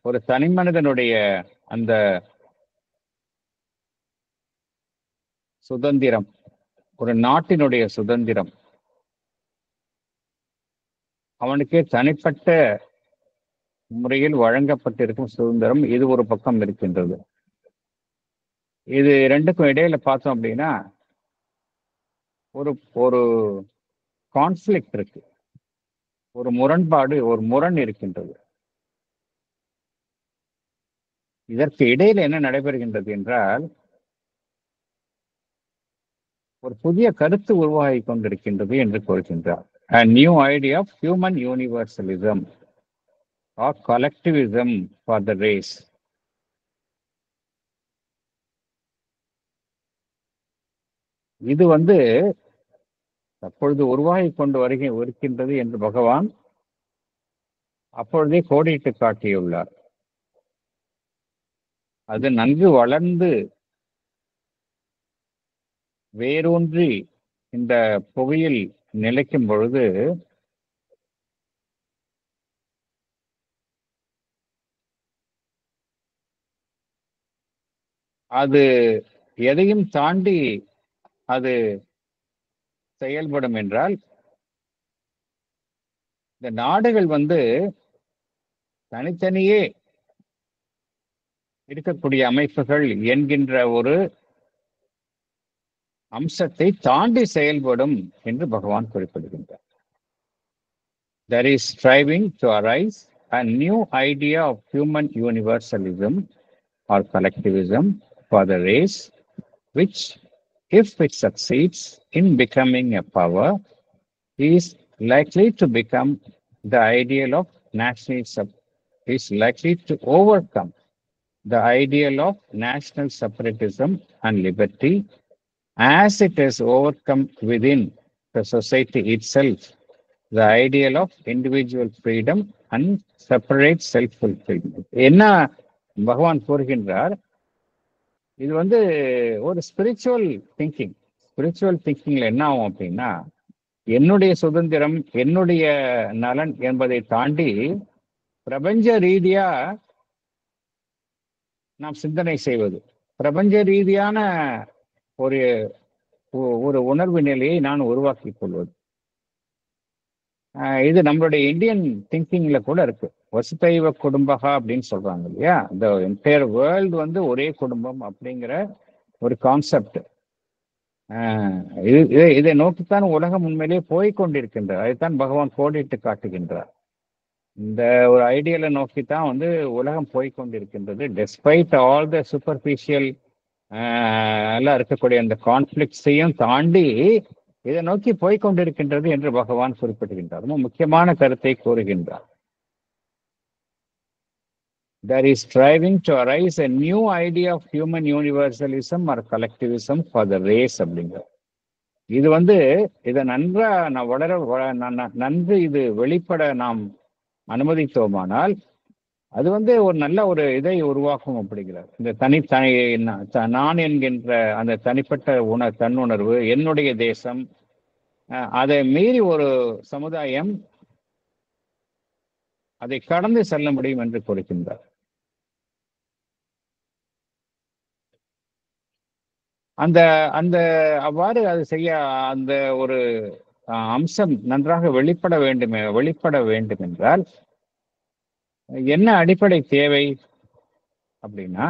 ஒரு தனி மனிதனுடைய அந்த சுதந்திரம், ஒரு நாட்டினுடைய சுதந்திரம், அவனுக்கே தனிப்பட்ட முறையில் வழங்கப்பட்டிருக்கும் சுதந்திரம், இது ஒரு பக்கம் இருக்கின்றது. இது ரெண்டுக்கும் இடையில பார்த்தோம் அப்படின்னா ஒரு கான்ஃப்ளிக்ட் இருக்கு, ஒரு முரண்பாடு, ஒரு முரண் இருக்கின்றது. இதற்கு இடையில என்ன நடைபெறுகின்றது என்றால், ஒரு புதிய கருத்து உருவாகி கொண்டிருக்கின்றது என்று கூறுகின்றார். A new idea of human universalism or collectivism for the race. இது அப்பொழுது உருவாகி கொண்டு இருக்கின்றது என்று பகவான் அப்பொழுதே கோடிட்டு காட்டியுள்ளார். அது நன்கு வளர்ந்து வேரூன்றி இந்த புவியில் நிலைக்கும் பொழுது அது எதையும் தாண்டி அது செயல்படும் என்றால், இந்த நாடுகள் தனித்தனியே இருக்கக்கூடிய அமைப்புகள் என்கின்ற ஒரு அம்சத்தை தாண்டி செயல்படும் என்று பகவான் குறிப்பிடுகின்றார். There is striving to arise a new idea of human universalism or collectivism for the race, which, if it succeeds in becoming a power, is likely to become the ideal of nationalism, is likely to overcome the ideal of national separatism and liberty, as it has overcome within the society itself the ideal of individual freedom and separate self-fulfillment. என்ன பகவான் கூறுகின்றார், இது ஒரு spiritual thinking, spiritual திங்கிங்ல என்ன ஆகும் அப்படின்னா, என்னுடைய சுதந்திரம், என்னுடைய நலன் என்பதை தாண்டி பிரபஞ்ச ரீதியா நாம் சிந்தனை செய்வது, பிரபஞ்ச ரீதியான ஒரு ஒரு உணர்வு நிலையை நான் உருவாக்கி கொள்வது. இது நம்மளுடைய இந்தியன் திங்கிங்ல கூட இருக்கு. வசுதைவ குடும்பகா அப்படின்னு சொல்றாங்க இல்லையா, இந்த என்டையர் வேர்ல்டு வந்து ஒரே குடும்பம் அப்படிங்கிற ஒரு கான்செப்ட். இதை நோக்கித்தான் உலகம் உண்மையிலேயே போய்கொண்டிருக்கின்றார். அதைத்தான் பகவான் கோடிட்டு காட்டுகின்றார். இந்த ஒரு ஐடியலை நோக்கித்தான் வந்து உலகம் போய்கொண்டிருக்கின்றது. டெஸ்பைட் ஆல் த சூப்பர்ஃபிஷியல் எல்லாம் இருக்கக்கூடிய அந்த கான்ஃபிளிக்ஸையும் தாண்டி இதை நோக்கி போய்கொண்டிருக்கின்றது என்று பகவான் குறிப்பிடுகின்றார். ரொம்ப முக்கியமான கருத்தை கூறுகின்றார். There is striving to arise a new idea of human universalism or collectivism for the race அப்படிங்கிற. இது வந்து இதை நன்றா நன்கு இது வெளிப்பட நாம் அனுமதித்தோமானால் அது வந்து ஒரு நல்ல ஒரு இதை உருவாக்கும் அப்படிங்கிறார். இந்த நான் என்கின்ற அந்த தனிப்பட்ட தன்னுணர்வு, என்னுடைய தேசம், அதை மீறி ஒரு சமுதாயம் அதை கடந்து செல்ல முடியும் என்று கூறுகின்றார். அந்த அந்த அவ்வாறு அது செய்ய அந்த ஒரு அம்சம் நன்றாக வெளிப்பட வேண்டும் என்றால் என்ன அடிப்படை தேவை அப்படின்னா,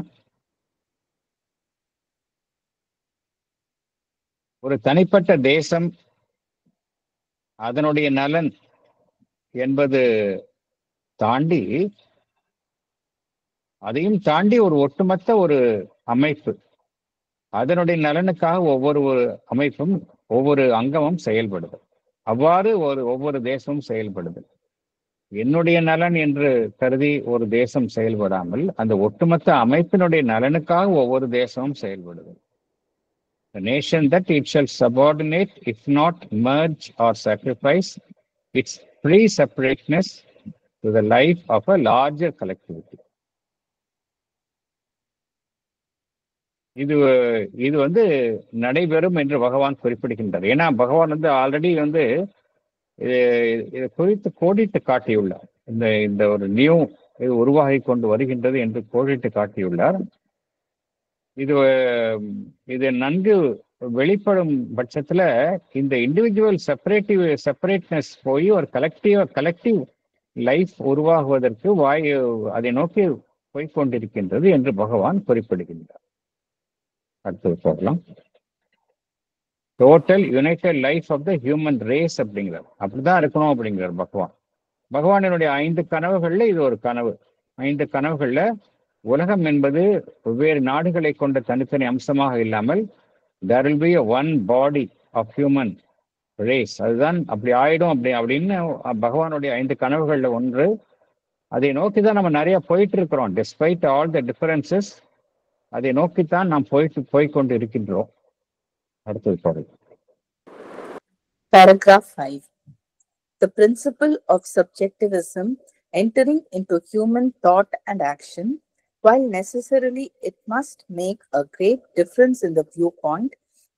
ஒரு தனிப்பட்ட தேசம், அதனுடைய நலன் என்பது தாண்டி, அதையும் தாண்டி ஒரு ஒட்டுமொத்த ஒரு அமைப்பு, அதனுடைய நலனுக்காக ஒவ்வொரு அமைப்பும் ஒவ்வொரு அங்கமும் செயல்படுது. அவ்வாறு ஒவ்வொரு தேசமும் செயல்படுது. என்னுடைய நலன் என்று கருதி ஒரு தேசம் செயல்படாமல் அந்த ஒட்டுமொத்த அமைப்பினுடைய நலனுக்காக ஒவ்வொரு தேசமும் செயல்படுது. The nation that it shall subordinate, if not merge or sacrifice, its free separateness to the life of a larger collectivity. இது வந்து நடைபெறும் என்று பகவான் குறிப்பிடுகின்றார். ஏன்னா பகவான் வந்து ஆல்ரெடி வந்து இதை குறித்து கோடிட்டு காட்டியுள்ளார். இந்த ஒரு நியூ இது உருவாகி கொண்டு வருகின்றது என்று கோடிட்டு காட்டியுள்ளார். இது நன்கு வெளிப்படும் பட்சத்துல இந்த இண்டிவிஜுவல் செப்பரேட்னஸ் போய் ஒரு கலெக்டிவ் லைஃப் உருவாகுவதற்கு அதை நோக்கி போய்கொண்டிருக்கின்றது என்று பகவான் குறிப்பிடுகின்றார். அடுத்து போகலாம். Total united life of the human race அப்படிங்கிறார். அப்படிதான் இருக்கணும் அப்படிங்கிறார் பகவான். பகவானினுடைய 5 கனவுகள்ல இது ஒரு கனவு. 5 கனவுகள்ல உலகம் என்பது வெவ்வேறு நாடுகளை கொண்ட தனித்தனி அம்சமாக இல்லாமல் there will be a one body of human race. அதுதான் அப்படி ஆயிடும் அப்படின்னு பகவானுடைய 5 கனவுகள்ல ஒன்று. அதை நோக்கிதான் நம்ம நிறைய போயிட்டு இருக்கிறோம். despite all the differences, அதை நோக்கித்தான் நாம் போய்கொண்டு இருக்கின்றோம். அடுத்தது பாருங்க. Paragraph 5. The principle of subjectivism entering into human thought and action, while necessarily it must make a great difference in the viewpoint,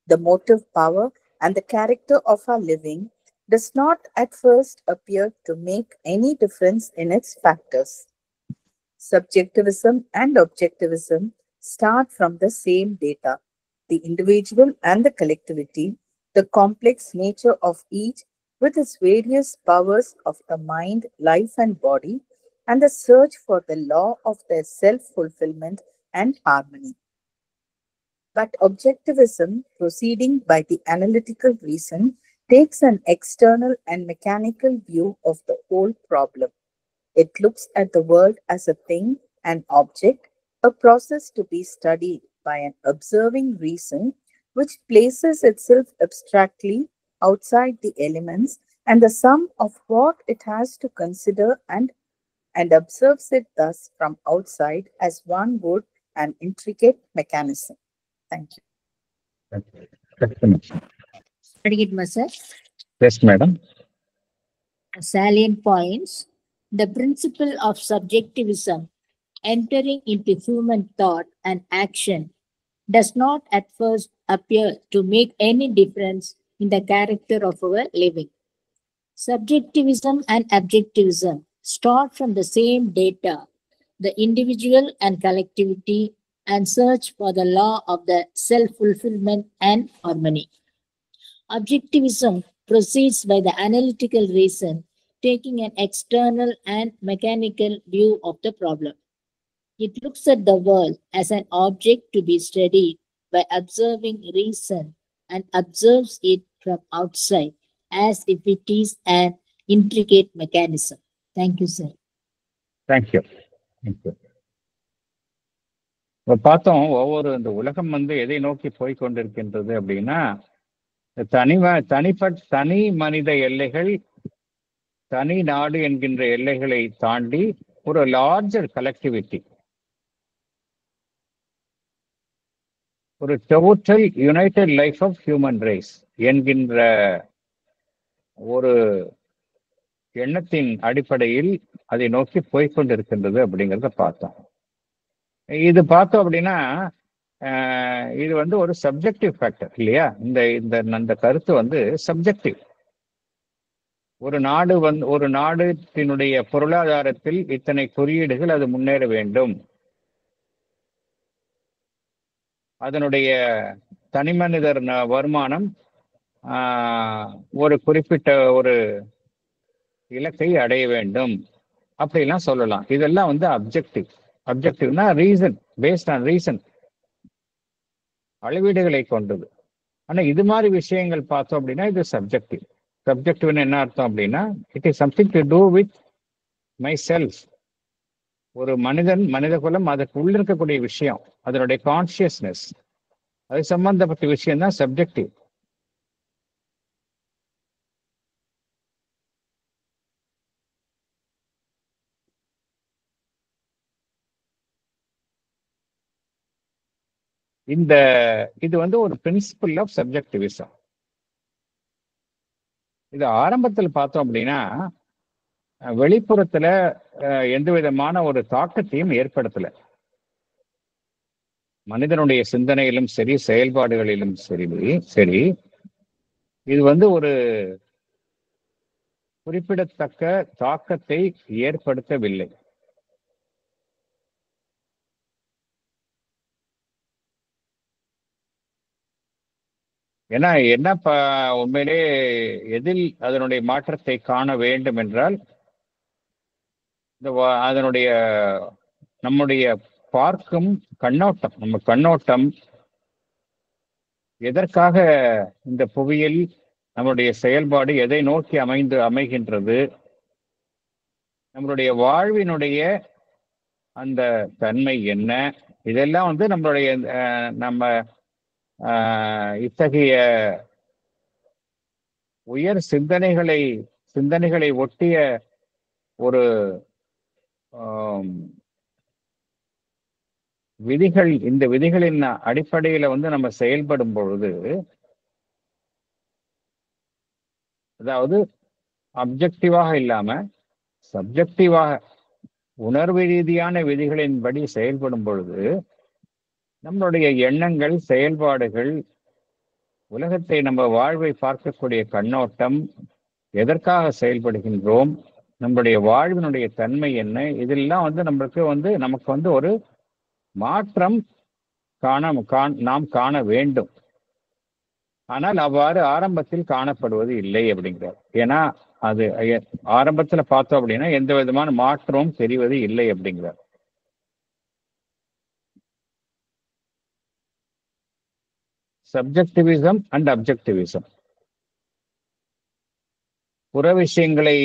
the motive power, and the character of our living, does not at first appear to make any difference in its factors. Subjectivism and objectivism start from the same data, the individual and the collectivity, the complex nature of each with its various powers of the mind, life, and body, and the search for the law of their self-fulfillment and harmony. But objectivism, proceeding by the analytical reason, takes an external and mechanical view of the whole problem. It looks at the world as a thing, an object, a process to be studied by an observing reason, which places itself abstractly outside the elements and the sum of what it has to consider and observes it thus from outside as one would an intricate mechanism. Thank you. Yes, madam. Salient points. The principle of subjectivism entering into human thought and action does not at first appear to make any difference in the character of our living. Subjectivism and objectivism start from the same data, the individual and collectivity, and search for the law of the self-fulfillment and harmony. Objectivism proceeds by the analytical reason, taking an external and mechanical view of the problem. It looks at the world as an object to be studied by observing reason and observes it from outside as if it is an intricate mechanism. Thank you, sir. Thank you. Thank you. இப்போ பார்த்தோம், இந்த உலகம் எதை நோக்கி போய் கொண்டிருக்கின்றது அப்படின்னா, தனி மனித எல்லைகள், தனி நாடு என்கின்ற எல்லைகளை தாண்டி ஒரு லார்ஜர் கலெக்டிவிட்டி, ஒரு total united life of human race என்கின்ற ஒரு எண்ணத்தின் அடிப்படையில் அதை நோக்கி போய்கொண்டிருக்கின்றது அப்படிங்கிறத பார்த்தோம். இது பார்த்தோம் அப்படின்னா இது ஒரு சப்ஜெக்டிவ் ஃபேக்டர் இல்லையா? இந்த கருத்து சப்ஜெக்டிவ். ஒரு நாடு ஒரு நாட்டினுடைய பொருளாதாரத்தில் இத்தனை குறியீடுகள் அது முன்னேற வேண்டும், அதனுடைய தனிமனிதர் வருமானம் ஒரு குறிப்பிட்ட ஒரு இலக்கை அடைய வேண்டும் அப்படிலாம் சொல்லலாம். இதெல்லாம் அப்ஜெக்டிவ். அப்ஜெக்டிவ்னா ரீசன், பேஸ்ட் ஆன் ரீசன், அளவீடுகளை கொண்டது. ஆனா இது மாதிரி விஷயங்கள் பார்த்தோம் அப்படின்னா இது சப்ஜெக்டிவ். சப்ஜெக்டிவ்னு என்ன அர்த்தம் அப்படின்னா, it is something to do with my self. ஒரு மனித குலம் அதுக்கு உள்ள இருக்கக்கூடிய விஷயம், அதனுடைய கான்சியஸ்னஸ், அது சம்பந்தப்பட்ட விஷயம் தான் சப்ஜெக்டிவ். இது ஒரு பிரின்சிபல் ஆஃப் சப்ஜெக்டிவிசம். இது ஆரம்பத்தில் பார்த்தோம் அப்படின்னா வெளிப்புறத்துல எந்த விதமான ஒரு தாக்கத்தையும் ஏற்படுத்தல. மனிதனுடைய சிந்தனையிலும் சரி, செயல்பாடுகளிலும் சரி இது ஒரு குறிப்பிடத்தக்க தாக்கத்தை ஏற்படுத்தவில்லை. ஏன்னா என்ன உண்மையிலே எதில் அதனுடைய மாற்றத்தை காண வேண்டும் என்றால், அதனுடைய நம்முடைய பார்க்கும் கண்ணோட்டம், நம்ம கண்ணோட்டம் எதற்காக இந்த புவியில் நம்முடைய செயல்பாடு எதை நோக்கி அமைகின்றது, நம்மளுடைய வாழ்வினுடைய அந்த தன்மை என்ன, இதெல்லாம் நம்மளுடைய நம்ம இத்தகைய உயர் சிந்தனைகளை ஒட்டிய ஒரு விதிகள், இந்த விதிகளின் அடிப்படையில நம்ம செயல்படும் பொழுது, அதாவது அப்ஜெக்டிவாக இல்லாம சப்ஜெக்டிவாக உணர்வு ரீதியான விதிகளின்படி செயல்படும் பொழுது நம்மளுடைய எண்ணங்கள், செயல்பாடுகள், உலகத்தை நம்ம வாழ்வை பார்க்கக்கூடிய கண்ணோட்டம், எதற்காக செயல்படுகின்றோம், நம்முடைய வாழ்வினுடைய தன்மை என்ன, இதெல்லாம் நமக்கு ஒரு மாற்றம் நாம் காண வேண்டும். ஆனால் அவ்வாறு ஆரம்பத்தில் காணப்படுவது இல்லை அப்படிங்கிறார். ஏன்னா அது ஆரம்பத்துல பார்த்தோம் அப்படின்னா எந்த விதமான மாற்றமும் தெரிவது இல்லை அப்படிங்கிறார். சப்ஜெக்டிவிசம் அண்ட் அப்ஜெக்டிவிசம், புற விஷயங்களை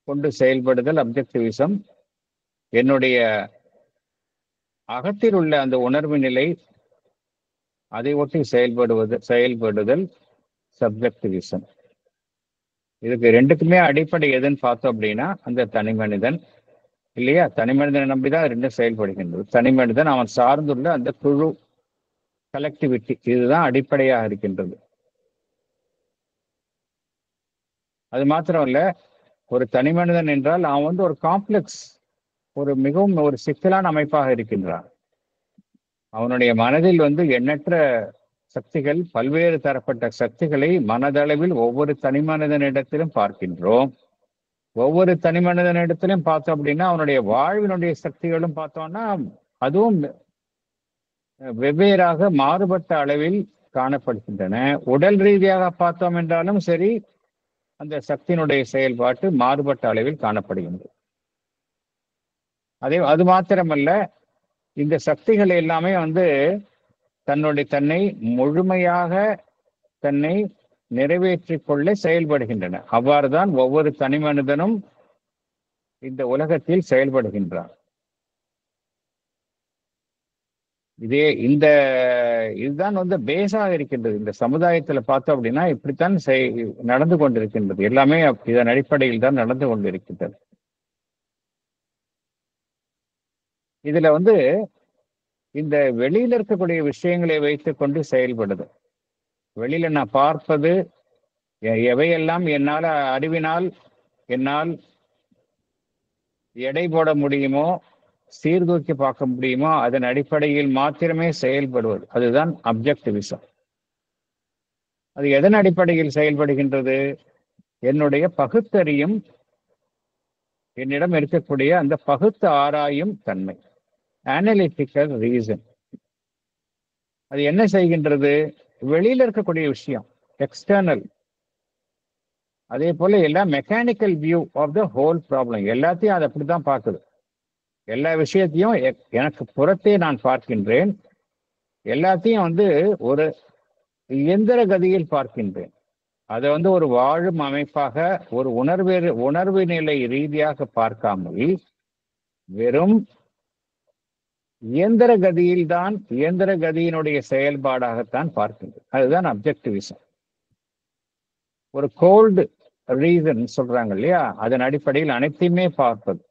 கொண்டு செயல்படுதல் அப்ஜெக்டிவிசம், என்னுடைய அகத்தில் உள்ள அந்த உணர்வு நிலை, அதை ஒட்டி செயல்படுதல் சப்ஜெக்டிவிசம். இதுக்கு ரெண்டுக்குமே அடிப்படை எதுன்னு பார்த்தோம் அப்படின்னா அந்த தனி மனிதன் இல்லையா? தனி மனிதனை நம்பிதான் ரெண்டும் செயல்படுகின்றது. தனி மனிதன், அவன் சார்ந்துள்ள அந்த குழு, கலெக்டிவிட்டி, இதுதான் அடிப்படையாக இருக்கின்றது. அது மாத்திரம் இல்ல, ஒரு தனி மனிதன் என்றால் அவன் ஒரு காம்ப்ளெக்ஸ், மிகவும் ஒரு சிக்கலான அமைப்பாக இருக்கின்றான். அவனுடைய மனதில் எண்ணற்ற சக்திகள், பல்வேறு தரப்பட்ட சக்திகளை மனதளவில் ஒவ்வொரு தனி மனிதனிடத்திலும் பார்க்கின்றோம். ஒவ்வொரு தனி மனிதனிடத்திலும் பார்த்தோம் அப்படின்னா அவனுடைய வாழ்வினுடைய சக்திகளும் பார்த்தோம்னா அதுவும் வெவ்வேறாக மாறுபட்ட அளவில் காணப்படுகின்றன. உடல் ரீதியாக பார்த்தோம் என்றாலும் சரி, அந்த சக்தியினுடைய செயல்பாட்டு மாறுபட்ட அளவில் காணப்படுகின்றது. அது மாத்திரமல்ல, இந்த சக்திகள் எல்லாமே தன்னை முழுமையாக தன்னை நிறைவேற்றிக் கொள்ள செயல்படுகின்றன. அவ்வாறுதான் ஒவ்வொரு தனி மனிதனும் இந்த உலகத்தில் செயல்படுகின்றான். இதுதான் பேஸாக இருக்கின்றது. இந்த சமுதாயத்துல பார்த்தோம் அப்படின்னா இப்படித்தான் நடந்து கொண்டிருக்கின்றது. எல்லாமே இதன் அடிப்படையில் தான் நடந்து கொண்டிருக்கின்றது. இதுல இந்த வெளியில இருக்கக்கூடிய விஷயங்களை வைத்துக் கொண்டு செயல்படுது. வெளியில நான் பார்ப்பது எவையெல்லாம் என்னால் அறிவினால் என்னால் எடை போட முடியுமோ, சீர்தூக்கி பார்க்க முடியுமோ, அதன் அடிப்படையில் மாத்திரமே செயல்படுவது. அதுதான் அப்ஜெக்டிவிசம். அது எதன் அடிப்படையில் செயல்படுகின்றது? என்னுடைய பகுத்தறியும், என்னிடம் இருக்கக்கூடிய அந்த பகுத்து ஆராயும் தன்மை, அனலிட்டிக்கல் ரீசன். அது என்ன செய்கின்றது? வெளியில இருக்கக்கூடிய விஷயம், எக்ஸ்டர்னல். அதே போல எல்லாம் mechanical view of the whole problem. எல்லாத்தையும் அது அப்படித்தான் பார்க்குது. எல்லா விஷயத்தையும் எனக்கு புறத்தே நான் பார்க்கின்றேன். எல்லாத்தையும் ஒரு இயந்திர கதியில் பார்க்கின்றேன். அதை ஒரு வாழும் அமைப்பாக, ஒரு உணர்வு நிலை ரீதியாக பார்க்காமல் வெறும் இயந்திர கதியினுடைய செயல்பாடாகத்தான் பார்க்கின்றது. அதுதான் அப்ஜெக்டிவிசம். ஒரு கோல்டு ரீசன் சொல்றாங்க இல்லையா, அதன் அடிப்படையில் அனைத்தையுமே பார்ப்பது.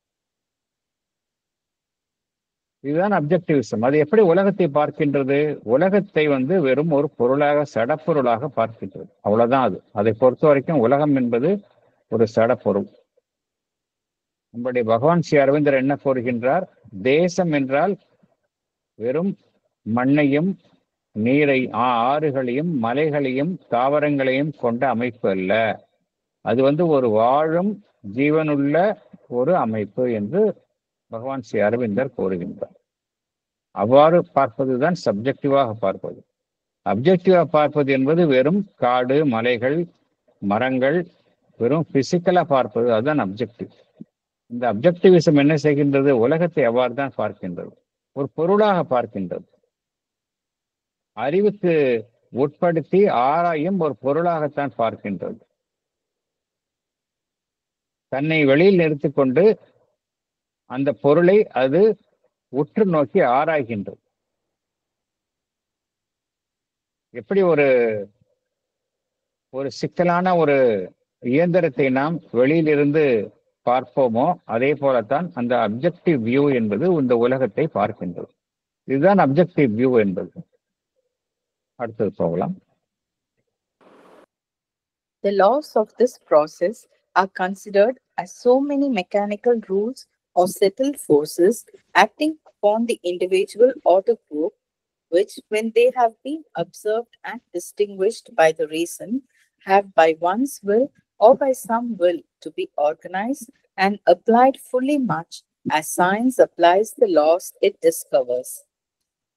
இதுதான் அப்ஜெக்டிவிசம். அது எப்படி உலகத்தை பார்க்கின்றது? உலகத்தை வெறும் ஒரு பொருளாக, சடப்பொருளாக பார்க்கின்றது. அவ்வளவுதான். அதை பொறுத்த வரைக்கும் உலகம் என்பது ஒரு சடப்பொருள். நம்முடைய பகவான் ஸ்ரீ அரவிந்தர் என்ன கூறுகின்றார்? தேசம் என்றால் வெறும் மண்ணையும் நீரை, ஆறுகளையும் மலைகளையும் தாவரங்களையும் கொண்ட அமைப்பு அல்ல. அது ஒரு வாழும் ஜீவனுள்ள ஒரு அமைப்பு என்று பகவான் ஸ்ரீ அரவிந்தர் கூறுகின்றார். அவ்வாறு பார்ப்பதுதான் சப்ஜெக்டிவாக பார்ப்பது. அப்ஜெக்டிவாக பார்ப்பது என்பது வெறும் காடு, மலைகள், மரங்கள், வெறும் பிசிக்கலா பார்ப்பது. அதுதான் அப்ஜெக்டிவ். இந்த அப்ஜெக்டிவிசம் என்ன செய்கின்றது? உலகத்தை அவ்வாறு தான் பார்க்கின்றது. ஒரு பொருளாக பார்க்கின்றது. அறிவுக்கு உட்படுத்தி ஆராயும் ஒரு பொருளாகத்தான் பார்க்கின்றது. தன்னை வெளியில் நிறுத்திக்கொண்டு அந்த பொருளை அது உற்று நோக்கி ஆராய்கின்றது. எப்படி ஒரு சிக்கலான ஒரு இயந்திரத்தை நாம் வெளியிலிருந்து பார்ப்போமோ, அதே போலத்தான் அந்த அப்ஜெக்டிவ் வியூ என்பது இந்த உலகத்தை பார்க்கின்றது. இதுதான் அப்ஜெக்டிவ் வியூ என்பது. அடுத்தது போகலாம். The laws of this process are considered as so many mechanical rules or settled forces acting upon the individual or the group, which, when they have been observed and distinguished by the reason, have by one's will or by some will to be organized and applied fully much as science applies the laws it discovers.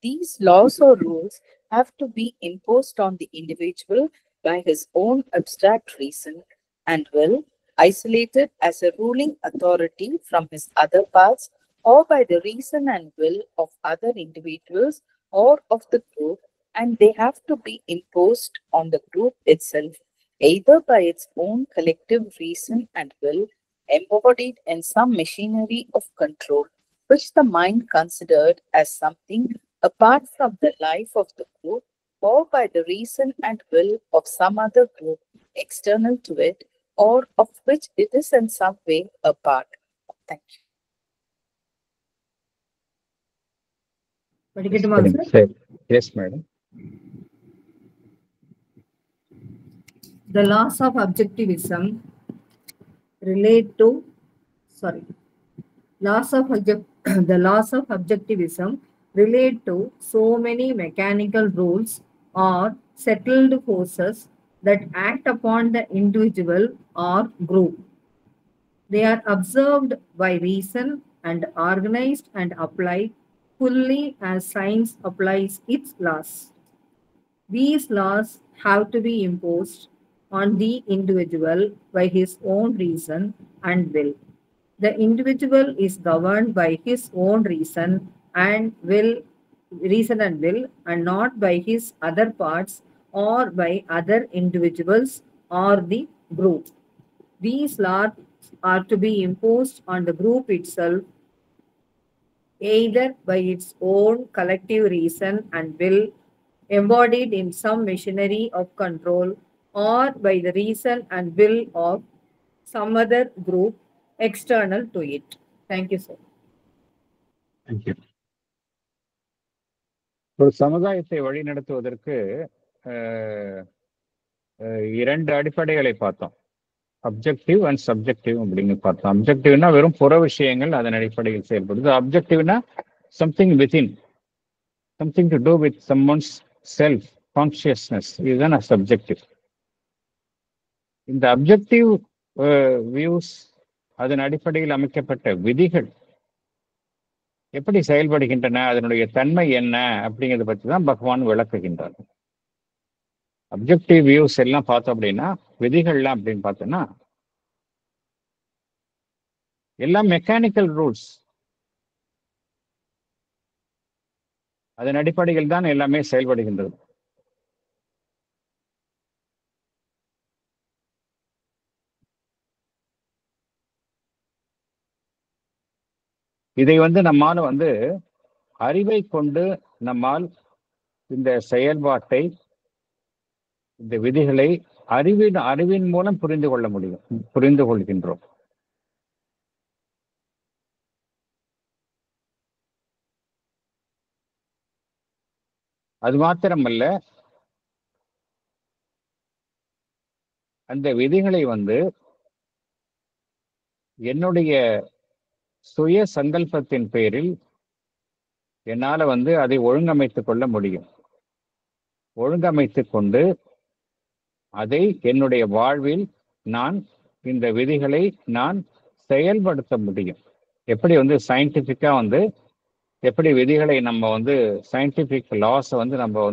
These laws or rules have to be imposed on the individual by his own abstract reason and will, isolated as a ruling authority from his other parts, or by the reason and will of other individuals or of the group, and they have to be imposed on the group itself, either by its own collective reason and will, embodied in some machinery of control, which the mind considered as something apart from the life of the group, or by the reason and will of some other group external to it, or of which it is in some way a part. Thank you. Yes, madam. The laws of objectivism relate to, the laws of objectivism relate to so many mechanical rules or settled forces that act upon the individual or group. They are observed by reason and organized and applied fully as science applies its laws. These laws have to be imposed on the individual by his own reason and will. The individual is governed by his own reason and will, and not by his other parts or by other individuals or the group. These laws are to be imposed on the group itself either by its own collective reason and will embodied in some machinery of control or by the reason and will of some other group external to it. Thank you, sir. Thank you. ஒரு சமுதாயத்தை வழிநடத்துவதற்கு இரண்டு அடிப்படைகளை பார்த்தோம். Objective and subjective அப்படின்னு பார்த்தோம். அப்ஜெக்டிவ்னா வெறும் புற விஷயங்கள் அதன் அடிப்படையில் செயல்படுது. அப்ஜெக்டிவ்னா something within, something to do with someone's self consciousness, இதுதான் சப்ஜெக்டிவ். இந்த அப்ஜெக்டிவ் வியூஸ் அதன் அடிப்படையில் அமைக்கப்பட்ட விதிகள் எப்படி செயல்படுகின்றன, அதனுடைய தன்மை என்ன அப்படிங்கிறத பற்றி தான் பகவான் விளக்குகின்றார். அப்ஜெக்டிவ் வியூஸ் எல்லாம் பார்த்தோம் அப்படின்னா, விதிகள்லாம் அப்படின்னு பார்த்தோம்னா எல்லாம் மெக்கானிக்கல் ரூல்ஸ், அதன் அடிப்படையில் தான் எல்லாமே செயல்படுகின்றது. இதை நம்மால அறிவை கொண்டு நம்மால் இந்த செயல்பாட்டை, இந்த விதிகளை அறிவின் மூலம் புரிந்து கொள்கின்றோம். அது மாத்திரமல்ல, அந்த விதிகளை என்னுடைய சுய சங்கல்பத்தின் பேரில் என்னால அதை ஒழுங்கமைத்துக் கொள்ள முடியும். ஒழுங்கமைத்துக் கொண்டு அதை என்னுடைய வாழ்வில் நான் இந்த விதிகளை நான் செயல்படுத்த முடியும். எப்படி சயின்டிபிக்கா எப்படி விதிகளை நம்ம சயின்டிபிக் லாஸ் நம்ம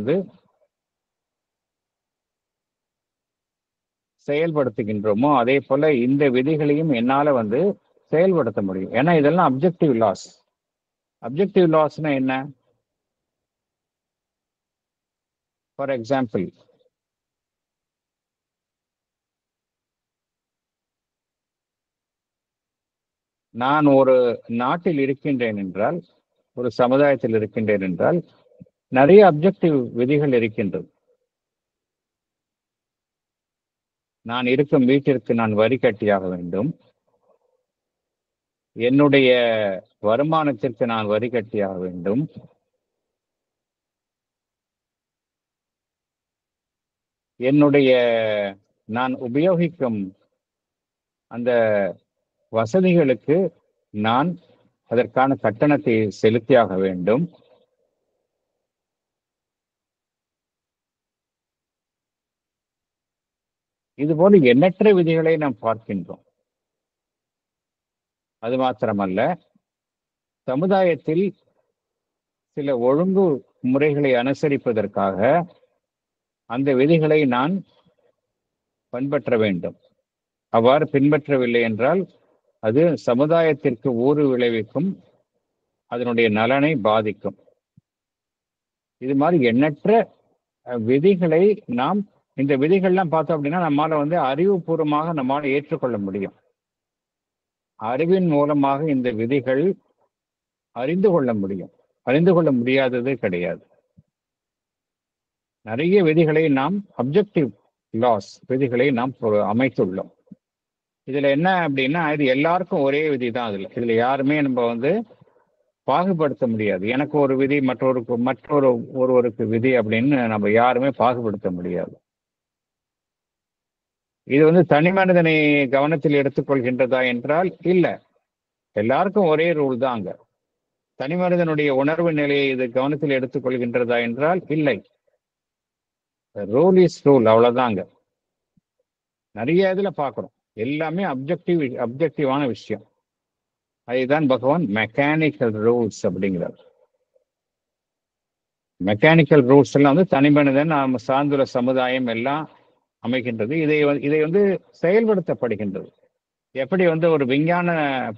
செயல்படுத்துகின்றோமோ, அதே போல இந்த விதிகளையும் என்னால செயல்படுத்த முடியும். ஏன்னா இதெல்லாம் அப்ஜெக்டிவ் லாஸ். அப்ஜெக்டிவ் லாஸ்னா என்ன? ஃபார் எக்ஸாம்பிள், நான் ஒரு நாட்டில் இருக்கின்றேன் என்றால், ஒரு சமுதாயத்தில் இருக்கின்றேன் என்றால், நிறைய அப்ஜெக்டிவ் விதிகள் இருக்கின்றது. நான் இருக்கும் வீட்டிற்கு நான் வரி கட்டியாக வேண்டும், என்னுடைய வருமானத்திற்கு நான் வரி கட்டியாக வேண்டும், என்னுடைய நான் உபயோகிக்கும் அந்த வசதிகளுக்கு நான் அதற்கான கட்டணத்தை செலுத்தியாக வேண்டும். இதுபோல எண்ணற்ற விதிகளை நாம் பார்க்கின்றோம். அது மாத்திரமல்ல, சமுதாயத்தில் சில ஒழுங்கு முறைகளை அனுசரிப்பதற்காக அந்த விதிகளை நான் பின்பற்ற வேண்டும். அவ்வாறு பின்பற்றவில்லை என்றால் அது சமுதாயத்திற்கு ஊறு விளைவிக்கும், அதனுடைய நலனை பாதிக்கும். இது மாதிரி எண்ணற்ற விதிகளை நாம், இந்த விதிகள்லாம் பார்த்தோம் அப்படின்னா நம்மால அறிவுபூர்வமாக நம்மால் ஏற்றுக்கொள்ள முடியும். அறிவின் மூலமாக இந்த விதிகள் அறிந்து கொள்ள முடியும். அறிந்து கொள்ள முடியாதது கிடையாது. நிறைய விதிகளை நாம் அப்ஜெக்டிவ் லாஸ் விதிகளை நாம் அமைத்துள்ளோம். இதுல என்ன அப்படின்னா, இது எல்லாருக்கும் ஒரே விதி தான். இதுல யாருமே நம்ம பாகுபடுத்த முடியாது. எனக்கு ஒரு விதி, ஒருவருக்கு விதி அப்படின்னு நம்ம யாருமே பாகுபடுத்த முடியாது. இது தனி மனிதனை கவனத்தில் எடுத்துக்கொள்கின்றதா என்றால் இல்ல, எல்லாருக்கும் ஒரே ரூல் தான். அங்க தனி மனிதனுடைய உணர்வு நிலையை இது கவனத்தில் எடுத்துக் கொள்கின்றதா என்றால் இல்லை. ரூல் இஸ் ரூல், அவ்வளவுதாங்க. நிறைய இதுல பார்க்கிறோம், எல்லாமே அப்ஜெக்டிவான விஷயம். அதுதான் பகவான் மெக்கானிக்கல் ரூல்ஸ் அப்படிங்கிறார். மெக்கானிக்கல் ரூல்ஸ் எல்லாம் வந்து தனி மனிதன், நாம் சார்ந்துள்ள சமுதாயம் எல்லாம் அமைகின்றது. இதை வந்து செயல்படுத்தப்படுகின்றது. எப்படி வந்து ஒரு விஞ்ஞான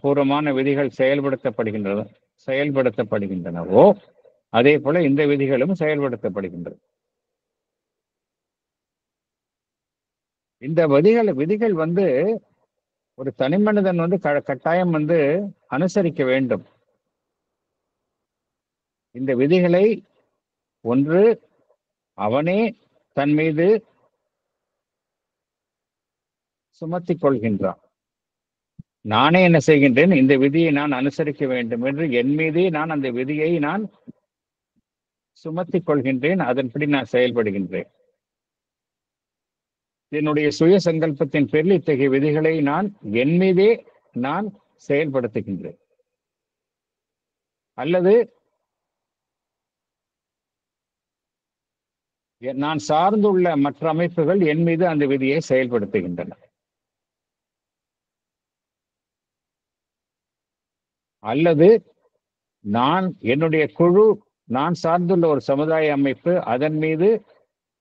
பூர்வமான விதிகள் செயல்படுத்தப்படுகின்றனவோ அதே போல இந்த விதிகளும் செயல்படுத்தப்படுகின்றது. இந்த விதிகள் வந்து ஒரு தனி மனிதன் வந்து கட்டாயம் வந்து அனுசரிக்க வேண்டும். இந்த விதிகளை ஒன்று அவனே தன் மீது சுமத்திக் கொள்கின்றான். நானே என்ன செய்கின்றேன், இந்த விதியை நான் அனுசரிக்க வேண்டும் என்று என் மீதே நான் அந்த விதியை நான் சுமத்திக் கொள்கின்றேன். அதன்படி நான் செயல்படுகின்றேன். என்னுடைய சுய சங்கல்பத்தின் பேரில் இத்தகைய விதிகளை நான் என் மீதே நான் செயல்படுத்துகின்றேன். அல்லது நான் சார்ந்துள்ள மற்ற அமைப்புகள் என் மீது அந்த விதியை செயல்படுத்துகின்றன. அல்லது நான் என்னுடைய குழு, நான் சார்ந்துள்ள ஒரு சமுதாய அமைப்பு அதன் மீது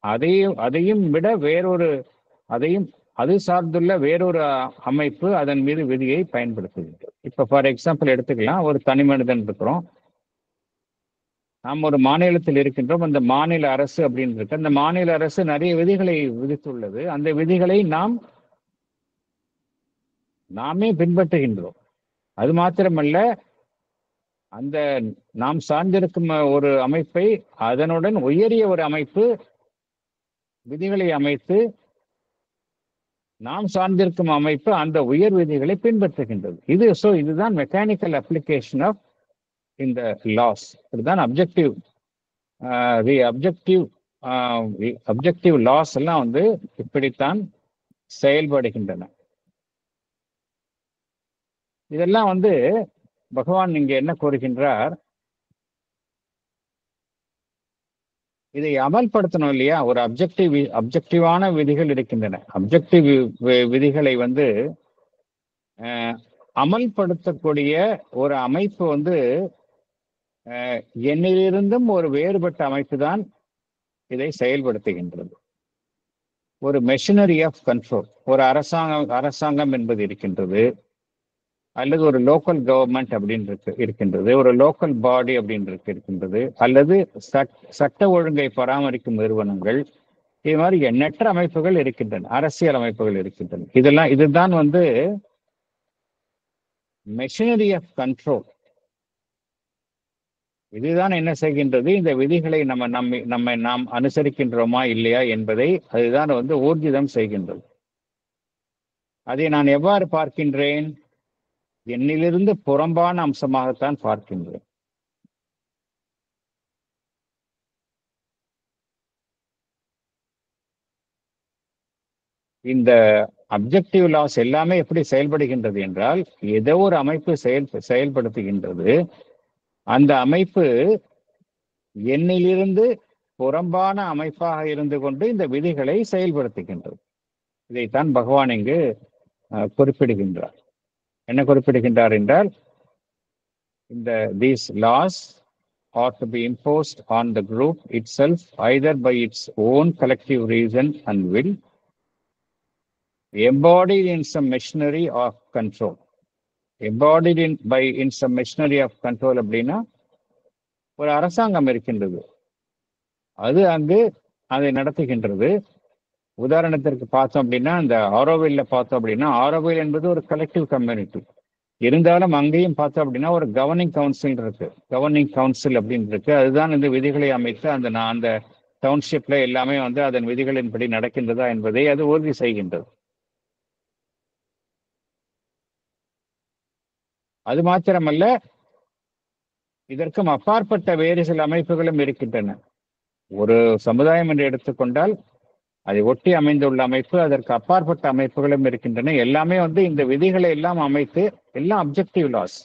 அதையும் விட அது சார்ந்துள்ள வேறொரு அமைப்பு அதன் மீது விதியை பயன்படுத்துகின்றது. இப்ப ஃபார் எக்ஸாம்பிள் எடுத்துக்கலாம், ஒரு தனி மனிதன் இருக்கிறோம், நாம் ஒரு மாநிலத்தில் இருக்கின்றோம். அந்த மாநில அரசு அப்படின்னு இருக்கு. அந்த மாநில அரசு நிறைய விதிகளை விதித்துள்ளது. அந்த விதிகளை நாமே பின்பற்றுகின்றோம். அது மாத்திரமல்ல, அந்த நாம் சார்ந்திருக்கும் ஒரு அமைப்பை அதனுடன் உயரிய ஒரு அமைப்பு விதிகளை அமைத்து நாம் சார்ந்திருக்கும் அமைப்பு அந்த உயர் விதிகளை பின்பற்றுகின்றது. இதுதான் மெக்கானிக்கல் அப்ளிகேஷன் ஆஃப் இந்த லாஸ். இதுதான் அப்ஜெக்டிவ் லாஸ் எல்லாம் வந்து இப்படித்தான் செயல்படுகின்றன. இதெல்லாம் வந்து பகவான் இங்க என்ன கூறுகின்றார், இதை அமல்படுத்தணும் இல்லையா? ஒரு அப்ஜெக்டிவான விதிகள் இருக்கின்றன. அப்ஜெக்டிவ் விதிகளை வந்து அமல்படுத்தக்கூடிய ஒரு அமைப்பு வந்து என்னிலிருந்தும் ஒரு வேறுபட்ட அமைப்பு தான் இதை செயல்படுத்துகின்றது. ஒரு மெஷினரி ஆஃப் கண்ட்ரோல், ஒரு அரசாங்கம் என்பது இருக்கின்றது, அல்லது ஒரு லோக்கல் கவர்மெண்ட் அப்படின்னு இருக்கின்றது, ஒரு லோக்கல் பாடி அப்படின்னு இருக்கின்றது, அல்லது சட்ட ஒழுங்கை பராமரிக்கும் நிறுவனங்கள். இது மாதிரி எண்ணற்ற அமைப்புகள் இருக்கின்றன, அரசியல் அமைப்புகள் இருக்கின்றன. இதுதான் வந்து மெஷினரி ஆஃப் கண்ட்ரோல். இதுதான் என்ன செய்கின்றது, இந்த விதிகளை நாம் அனுசரிக்கின்றோமா இல்லையா என்பதை அதுதான் வந்து ஊர்ஜிதம் செய்கின்றது. அதை நான் எவ்வாறு பார்க்கின்றேன்? என்னிலிருந்து புறம்பான அம்சமாகத்தான் பார்க்கின்றேன். இந்த அப்ஜெக்டிவ் லாஸ் எல்லாமே எப்படி செயல்படுகின்றது என்றால், ஏதோ ஒரு அமைப்பு செயல்படுத்துகின்றது. அந்த அமைப்பு என்னிலிருந்து புறம்பான அமைப்பாக இருந்து கொண்டு இந்த விதிகளை செயல்படுத்துகின்றது. இதைத்தான் பகவான் இங்கு குறிப்பிடுகின்றார். என்ன குறிப்பிடுகின்றார் என்றால், these laws are to be imposed on the group itself either by its own collective reason and will, embodied in some machinery of control. Embodied in some machinery of control அப்படின்னா, ஒரு அரசாங்கம் இருக்கின்றது, அது அங்கு அதை நடத்துகின்றது. உதாரணத்திற்கு பார்த்தோம் அப்படின்னா, இந்த ஆரோவில்ல பார்த்தோம் அப்படின்னா, ஆரோவில் என்பது ஒரு கலெக்டிவ் கம்யூனிட்டி. இருந்தாலும் அங்கேயும் பார்த்தோம் அப்படின்னா ஒரு கவர்னிங் கவுன்சில் இருக்கு. கவர்னிங் கவுன்சில் அப்படின்னு இருக்கு. அதுதான் இந்த விதிகளை அமைத்து அந்த டவுன்ஷிப்ல எல்லாமே வந்து அதன் விதிகளின்படி நடக்கின்றதா என்பதை அது உறுதி செய்கின்றது. அது மாத்திரமல்ல, இதற்கும் அப்பாற்பட்ட வேறு சில அமைப்புகளும் இருக்கின்றன. ஒரு சமுதாயம் என்று எடுத்துக்கொண்டால் அதை ஒட்டி அமைந்துள்ள அமைப்பு, அதற்கு அப்பாற்பட்ட அமைப்புகளும் இருக்கின்றன. எல்லாமே வந்து இந்த விதிகளை எல்லாம் அமைத்து, எல்லாம் அப்ஜெக்டிவ் லாஸ்,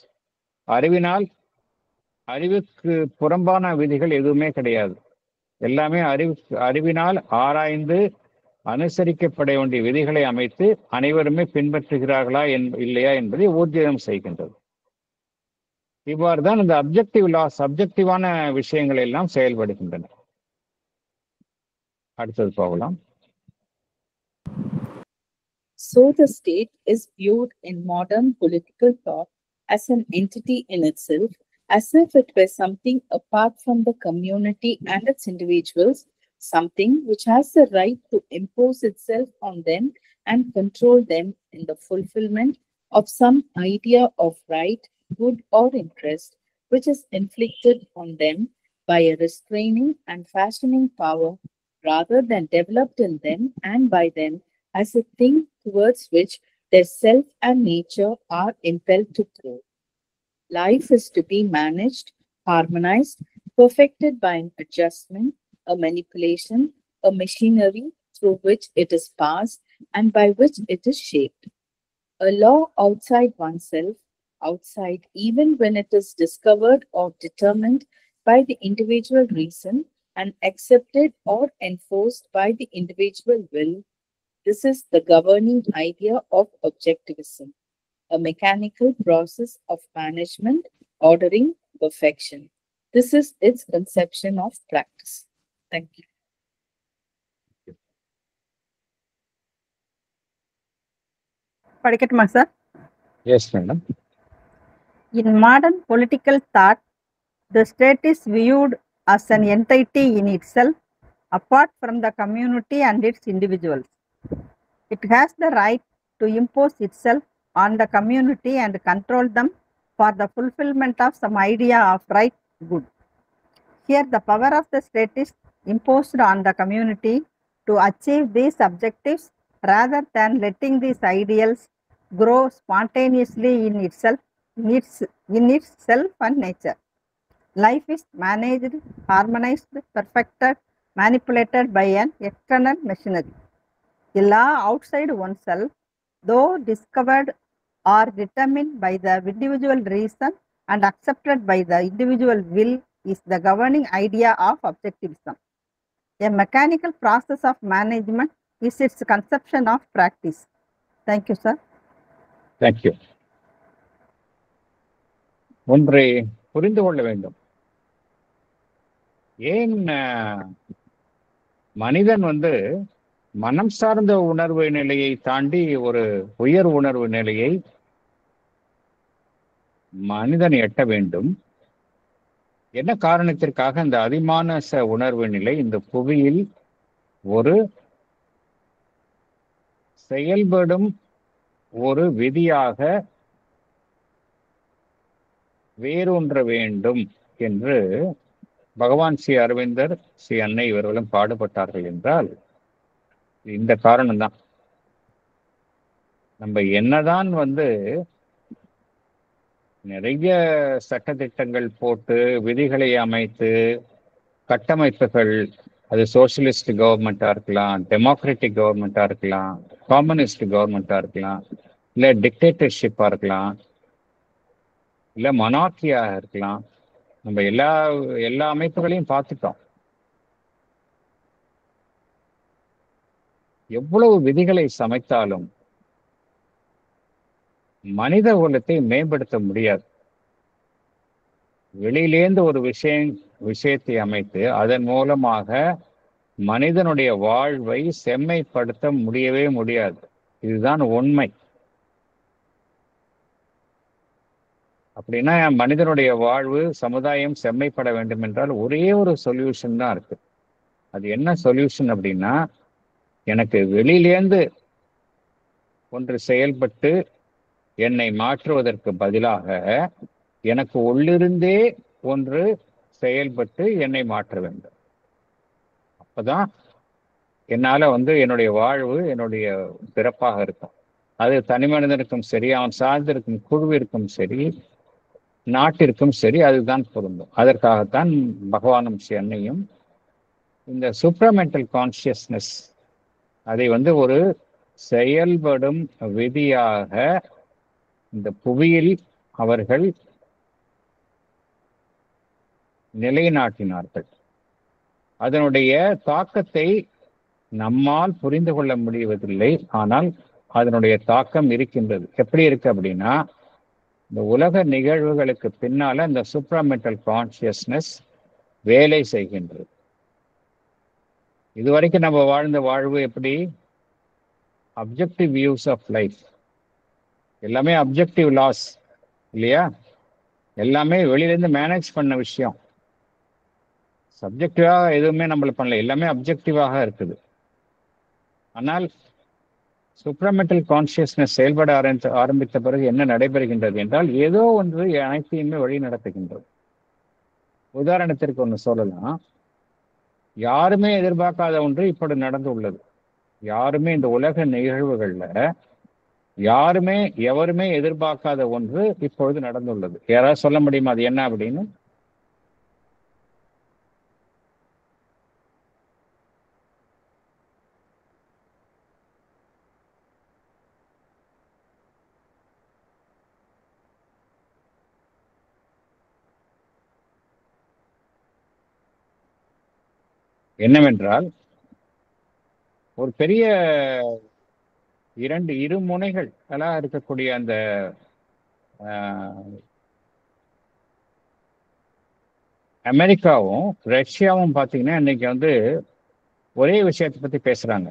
அறிவினால் அறிவுக்கு புறம்பான விதிகள் எதுவுமே கிடையாது. எல்லாமே அறிவினால் ஆராய்ந்து அனுசரிக்கப்பட வேண்டிய விதிகளை அமைத்து அனைவருமே பின்பற்றுகிறார்களா இல்லையா என்பதை ஊர்ஜிதம் செய்கின்றது. இவ்வாறு தான் இந்த அப்ஜெக்டிவ் லாஸ், சப்ஜெக்டிவான விஷயங்கள் எல்லாம் செயல்படுகின்றன. அடுத்தது போகலாம். So the state is viewed in modern political thought as an entity in itself, as if it were something apart from the community and its individuals, something which has the right to impose itself on them and control them in the fulfillment of some idea of right, good, or interest, which is inflicted on them by a restraining and fashioning power rather than developed in them and by them as a thing towards which their self and nature are impelled to grow. Life is to be managed, harmonized, perfected by an adjustment, a manipulation, a machinery through which it is passed and by which it is shaped. A law outside oneself, outside even when it is discovered or determined by the individual reason and accepted or enforced by the individual will. This is the governing idea of objectivism, a mechanical process of management, ordering, perfection. This is its conception of practice. Thank you. படிக்கட்டுமா sir? Yes madam. In modern political thought, the state is viewed as an entity in itself, apart from the community and its individuals. It has the right to impose itself on the community and control them for the fulfillment of some idea of right, good. Here, the power of the state is imposed on the community to achieve these objectives rather than letting these ideals grow spontaneously in its self and nature. Life is managed, harmonized, perfected, manipulated by an external machinery. The law outside oneself, though discovered or determined by the individual reason and accepted by the individual will, is the governing idea of objectivism. A mechanical process of management is its conception of practice. Thank you, sir. Thank you. ஒன்றை புரிந்து கொள்ள வேண்டும். ஏன் மனிதன் மனம் சார்ந்த உணர்வு நிலையை தாண்டி ஒரு உயர் உணர்வு நிலையை மனிதன் எட்ட வேண்டும்? என்ன காரணத்திற்காக இந்த அதிமானச உணர்வு நிலை இந்த புவியில் ஒரு செயல்படும் ஒரு விதியாக வேரூன்ற வேண்டும் என்று பகவான் ஸ்ரீ அரவிந்தர், ஸ்ரீ அன்னை இவர்களும் பாடுபட்டார்கள் என்றால் இந்த காரணம்தான். நம்ம என்னதான் நிறைய சட்டத்திட்டங்கள் போட்டு விதிகளை அமைத்து கட்டமைப்புகள், அது சோசியலிஸ்ட் கவர்மெண்டா இருக்கலாம், டெமோக்ராட்டிக் கவர்மெண்டா இருக்கலாம், கம்யூனிஸ்ட் கவர்மெண்டா இருக்கலாம், இல்லை டிக்டேட்டர்ஷிப்பா இருக்கலாம், இல்லை மொனார்கியாக இருக்கலாம். நம்ம எல்லா அமைப்புகளையும் பார்த்துட்டோம். எவ்வளவு விதிகளை சமைத்தாலும் மனித குலத்தை மேம்படுத்த முடியாது. வெளியிலேந்து ஒரு விஷயத்தை அமைத்து அதன் மூலமாக மனிதனுடைய வாழ்வை செம்மைப்படுத்த முடியவே முடியாது. இதுதான் உண்மை. அப்படின்னா மனிதனுடைய வாழ்வு, சமுதாயம் செம்மைப்பட வேண்டும் என்றால் ஒரே ஒரு சொல்யூஷன் தான் இருக்கு. அது என்ன சொல்யூஷன் அப்படின்னா, எனக்கு வெளியிலேந்து ஒன்று செயல்பட்டு என்னை மாற்றுவதற்கு பதிலாக எனக்கு உள்ளிருந்தே ஒன்று செயல்பட்டு என்னை மாற்ற வேண்டும். அப்பதான் என்னால என்னுடைய வாழ்வு என்னுடைய பிறப்பாக இருக்கும். அது தனி மனிதனுக்கும் சரி, அவன் சார்ந்திருக்கும் குழுவிற்கும் சரி, நாட்டிற்கும் சரி, அதுதான் பொருந்தும். அதற்காகத்தான் பகவானும் ஸ்ரீ அன்னையும் இந்த சூப்ராமெண்டல் கான்சியஸ்னஸ் அதை ஒரு செயல்படும் விதியாக இந்த புவியில் அவர்கள் நிலைநாட்டினார்கள். அதனுடைய தாக்கத்தை நம்மால் புரிந்து கொள்ள முடிவதில்லை, ஆனால் அதனுடைய தாக்கம் இருக்கின்றது. எப்படி இருக்கு அப்படின்னா, இந்த உலக நிகழ்வுகளுக்கு பின்னால இந்த சூப்ராமெண்டல் கான்சியஸ்னஸ் வேலை செய்கின்றது. இதுவரைக்கும் நம்ம வாழ்ந்த வாழ்வு எப்படி? அப்ஜெக்டிவ் வியூஸ் ஆஃப் லைஃப், எல்லாமே அப்ஜெக்டிவ் லாஸ் இல்லையா? எல்லாமே வெளியிலேருந்து மேனேஜ் பண்ண விஷயம். சப்ஜெக்டிவாக எதுவுமே நம்மள பண்ணல, எல்லாமே அப்ஜெக்டிவாக இருக்குது. ஆனால் சூப்ராமெண்டல் கான்சியஸ்னஸ் செயல்பட ஆரம்பித்த பிறகு என்ன நடைபெறுகின்றது என்றால், ஏதோ ஒன்று அனைத்தையுமே வழி நடத்துகின்றது. உதாரணத்திற்கு ஒன்று சொல்லலாம். யாருமே எதிர்பார்க்காத ஒன்று இப்படி நடந்து உள்ளது. யாருமே இந்த உலக நிகழ்வுகள்ல யாருமே எவருமே எதிர்பார்க்காத ஒன்று இப்பொழுது நடந்துள்ளது. யாராவது சொல்ல முடியுமா அது என்ன அப்படின்னு? என்னவென்றால், ஒரு பெரிய இரு முனைகள் எல்லாம் இருக்கக்கூடிய அந்த அமெரிக்காவும் ரஷ்யாவும் பார்த்தீங்கன்னா இன்னைக்கு வந்து ஒரே விஷயத்தை பத்தி பேசுறாங்க,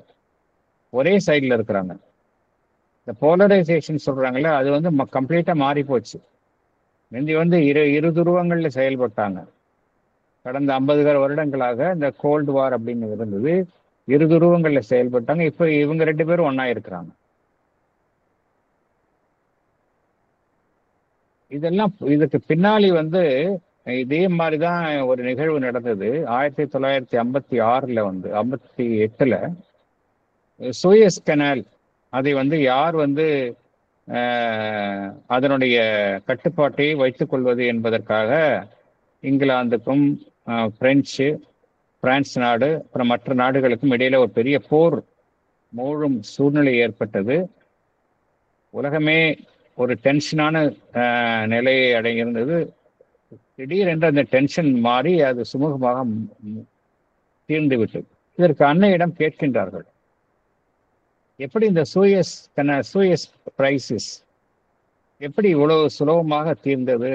ஒரே சைட்ல இருக்கிறாங்க. இந்த போலரைசேஷன் சொல்றாங்கல்ல, அது வந்து கம்ப்ளீட்டா மாறி போச்சு. முந்தி வந்து இரு துருவங்கள்ல செயல்பட்டாங்க. கடந்த 50 வருடங்களாக இந்த கோல்டு வார் அப்படின்னு இருந்தது, இரு துருவங்கள்ல செயல்பட்டாங்க. இப்ப இவங்க 2 பேரும் ஒன்னா இருக்கிறாங்க. இதெல்லாம் இதுக்கு பின்னாடி வந்து இதே மாதிரிதான் ஒரு நிகழ்வு நடந்தது. 1956 வந்து 58 சூயஸ் கனால் அதை வந்து யார் வந்து அதனுடைய கட்டுப்பாட்டை வைத்துக் கொள்வது என்பதற்காக இங்கிலாந்துக்கும் பிரான்ஸ் நாடு அப்புறம் மற்ற நாடுகளுக்கும் இடையில ஒரு பெரிய போர் மூழும் சூழ்நிலை ஏற்பட்டது. உலகமே ஒரு டென்ஷனான நிலையை அடைந்திருந்தது. திடீரென்று அந்த டென்ஷன் மாறி அது சுமூகமாக தீர்ந்து விட்டது. இதற்கு அன்னையிடம் கேட்கின்றார்கள், எப்படி இந்த சூயஸ் கிரைசிஸ் எப்படி இவ்வளவு சுலபமாக தீர்ந்தது?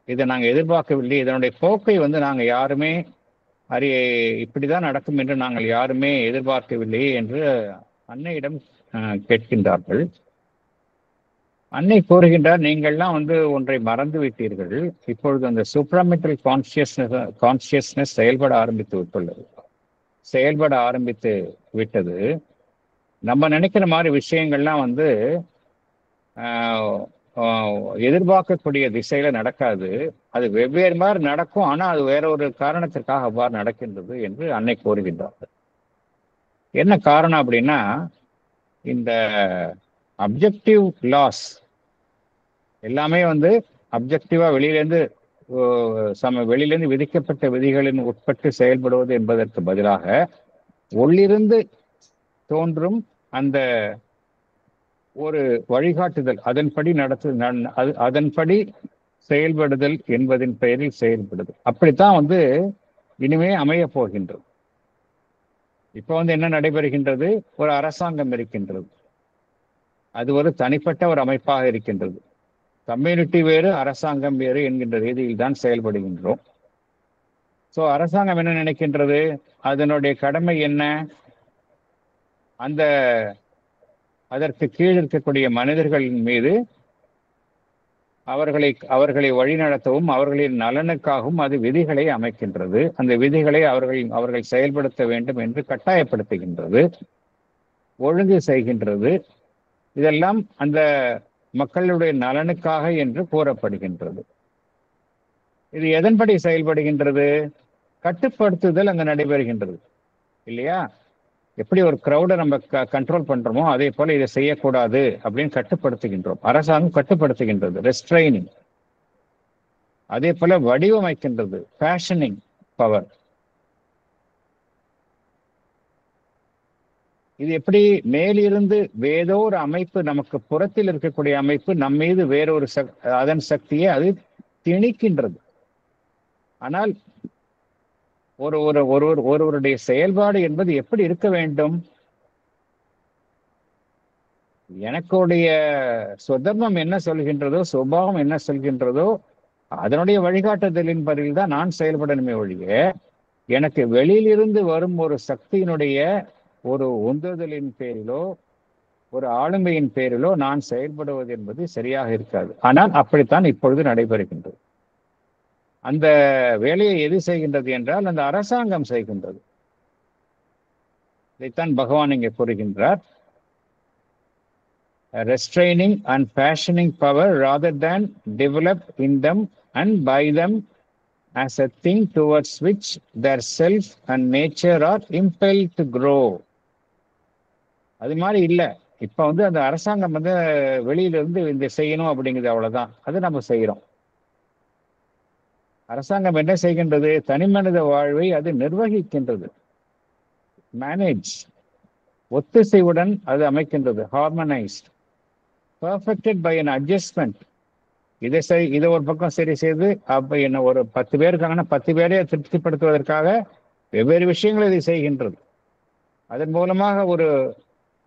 இதை நாங்கள் எதிர்பார்க்கவில்லை. இதனுடைய போக்கை வந்து நாங்கள் யாருமே இப்படிதான் நடக்கும் என்று நாங்கள் யாருமே எதிர்பார்க்கவில்லை என்று அன்னையிடம் கேட்கின்றார்கள். அன்னை கூறுகின்றார், நீங்கள்லாம் வந்து ஒன்றை மறந்து விட்டீர்கள். இப்பொழுது அந்த சூப்ராமெண்டல் கான்சியஸ்னஸ் செயல்பட ஆரம்பித்து விட்டது. நம்ம நினைக்கிற மாதிரி விஷயங்கள்லாம் வந்து எதிர்பார்க்கக்கூடிய திசையில நடக்காது. அது வெவ்வேறு மாதிரி நடக்கும், ஆனா அது வேற ஒரு காரணத்திற்காக அவ்வாறு நடக்கின்றது என்று அன்னை கூறுகின்றார்கள். என்ன காரணம் அப்படின்னா, இந்த அப்ஜெக்டிவ் லாஸ் எல்லாமே வந்து அப்ஜெக்டிவா வெளியிலேருந்து விதிக்கப்பட்ட விதிகளின் உட்பட்டு செயல்படுவது என்பதற்கு பதிலாக உள்ளிருந்து தோன்றும் அந்த ஒரு வழிகாட்டுதல், அதன்படி செயல்படுதல் என்பதின் பெயரில் செயல்படுதல். அப்படித்தான் வந்து இனிமே அமைய போகின்றது. இப்போ வந்து என்ன நடைபெறுகின்றது? ஒரு அரசாங்கம் இருக்கின்றது, அது ஒரு தனிப்பட்ட ஒரு அமைப்பாக இருக்கின்றது. கம்யூனிட்டி வேறு அரசாங்கம் வேறு என்கின்ற ரீதியில் தான் செயல்படுகின்றோம். ஸோ அரசாங்கம் என்ன நினைக்கின்றது? அதனுடைய கடமை என்ன? அதற்கு கீழ் இருக்கக்கூடிய மனிதர்களின் மீது அவர்களை வழிநடத்தவும் அவர்களின் நலனுக்காகவும் அது விதிகளை அமைக்கின்றது. அந்த விதிகளை அவர்கள் செயல்படுத்த வேண்டும் என்று கட்டாயப்படுத்துகின்றது, ஒழுங்கு செய்கின்றது. இதெல்லாம் அந்த மக்களுடைய நலனுக்காக என்று கூறப்படுகின்றது. இது எதன்படி செயல்படுகின்றது? கட்டுப்படுத்துதல் அங்கு நடைபெறுகின்றது இல்லையா? எப்படி ஒரு கிரௌடை நம்ம கண்ட்ரோல் பண்றோமோ அதே போல இதை செய்யக்கூடாது அப்படின்னு கட்டுப்படுத்துகின்றோம். அரசாங்கம் கட்டுப்படுத்துகின்றது, ரெஸ்ட்ரைனிங். அதே போல வடிவமைக்கின்றது, ஃபேஷனிங் பவர். இது எப்படி? மேலிருந்து வேறோ ஒரு அமைப்பு, நமக்கு புறத்தில் இருக்கக்கூடிய அமைப்பு நம் மீது வேறொரு அதன் சக்தியை அது திணிக்கின்றது. ஆனால் ஒருவருடைய செயல்பாடு என்பது எப்படி இருக்க வேண்டும்? எனக்குடைய சுதர்மம் என்ன சொல்கின்றதோ, சுபாவம் என்ன சொல்கின்றதோ, அதனுடைய வழிகாட்டுதலின் பதில் தான் நான் செயல்படணுமே ஒழிய, எனக்கு வெளியிலிருந்து வரும் ஒரு சக்தியினுடைய ஒரு உந்துதலின் பேரிலோ ஒரு ஆளுமையின் பேரிலோ நான் செயல்படுவது என்பது சரியாக இருக்காது. ஆனால் அப்படித்தான் இப்பொழுது நடைபெறுகின்றது. அந்த வேலையை எது செய்கின்றது என்றால் அந்த அரசாங்கம் செய்கின்றது. இதைத்தான் பகவான் இங்கே கூறுகின்றார். Restraining and fashioning power rather than develop in them and by them as a thing towards which their self and nature are impelled to grow. அது மாதிரி இல்லை. இப்ப அந்த அரசாங்கம் வெளியிலிருந்து இந்த செய்யணும் அப்படிங்கிறது அவ்வளவுதான். அது நம்ம செய்யறோம். அரசாங்கம் என்ன செய்கின்றது? தனிமனித வாழ்வை அது நிர்வகிக்கின்றது. மேனேஜ், ஒத்திசைவுடன் அது அமைக்கின்றது. ஹார்மனைஸ்ட், பர்ஃபெக்டட் பை an adjustment. இதை ஒரு பக்கம் சரி செய்து, அப்ப என்ன ஒரு 10 பேர் இருக்காங்கன்னா 10 பேரை திருப்திப்படுத்துவதற்காக வெவ்வேறு விஷயங்களை இதை செய்கின்றது. அதன் மூலமாக ஒரு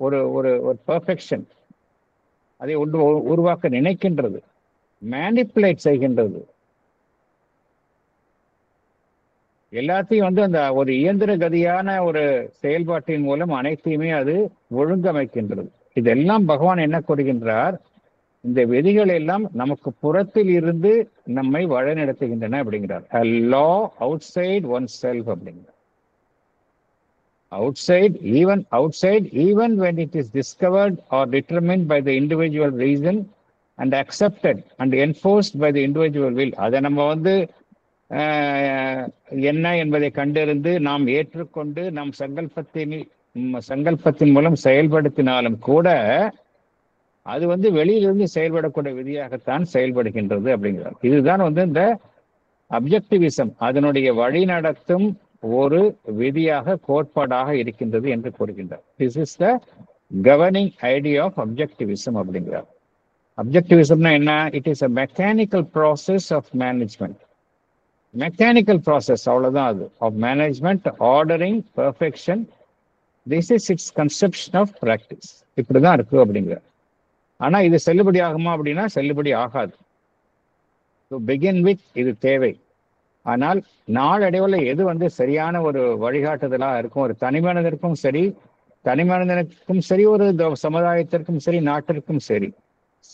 ஒரு ஒரு ஒரு பெர்ஃபெக்ஷன் அதை உருவாக்க நினைக்கின்றது. மேனிப்புலேட் செய்கின்றது. எல்லாத்தையும் அந்த ஒரு இயந்திர கதியான ஒரு செயல்பாட்டின் மூலம் அனைத்தையுமே அது ஒழுங்கமைக்கின்றது. இதெல்லாம் பகவான் என்ன கூறுகின்றார்? இந்த விதிகள் எல்லாம் நமக்கு புறத்தில் இருந்து நம்மை வழிநடத்துகின்றன அப்படிங்கிறார். A law outside oneself அப்படிங்கிறார். outside, even when it is discovered or determined by the individual reason and accepted and enforced by the individual will. அதை நம்ம என்ன என்பதை கண்டறிந்து நாம் ஏற்றுக்கொண்டு நம் சங்கல்பத்தின் மூலம் செயல்படுத்தினாலும் கூட அது வெளியிலிருந்து செயல்படக்கூடிய விதியாகத்தான் செயல்படுகின்றது அப்படிங்கிறார். இதுதான் இந்த அப்ஜெக்டிவிசம் அதனுடைய வழி நடத்தும் ஒரு விதியாக, கோட்பாடாக இருக்கின்றது என்று கூறுகின்றார். This is the governing idea of objectivism அப்படிங்கிறார். அப்ஜெக்டிவிசம்னா என்ன? It is a mechanical process of management. Mechanical process, அவ்வளவுதான் அது. Of management, ordering, perfection. This is its conception of practice. இப்படிதான் இருக்கு அப்படிங்கிறார். ஆனா இது செல்லுபடி ஆகுமா அப்படின்னா செல்லுபடி ஆகாது. டு பிகின் வித் இது தேவை. ஆனால் நாளடைவில் எது சரியான ஒரு வழிகாட்டுதலாக இருக்கும், ஒரு தனிமனிதனுக்கும் சரி, ஒரு சமுதாயத்திற்கும் சரி, நாட்டிற்கும் சரி,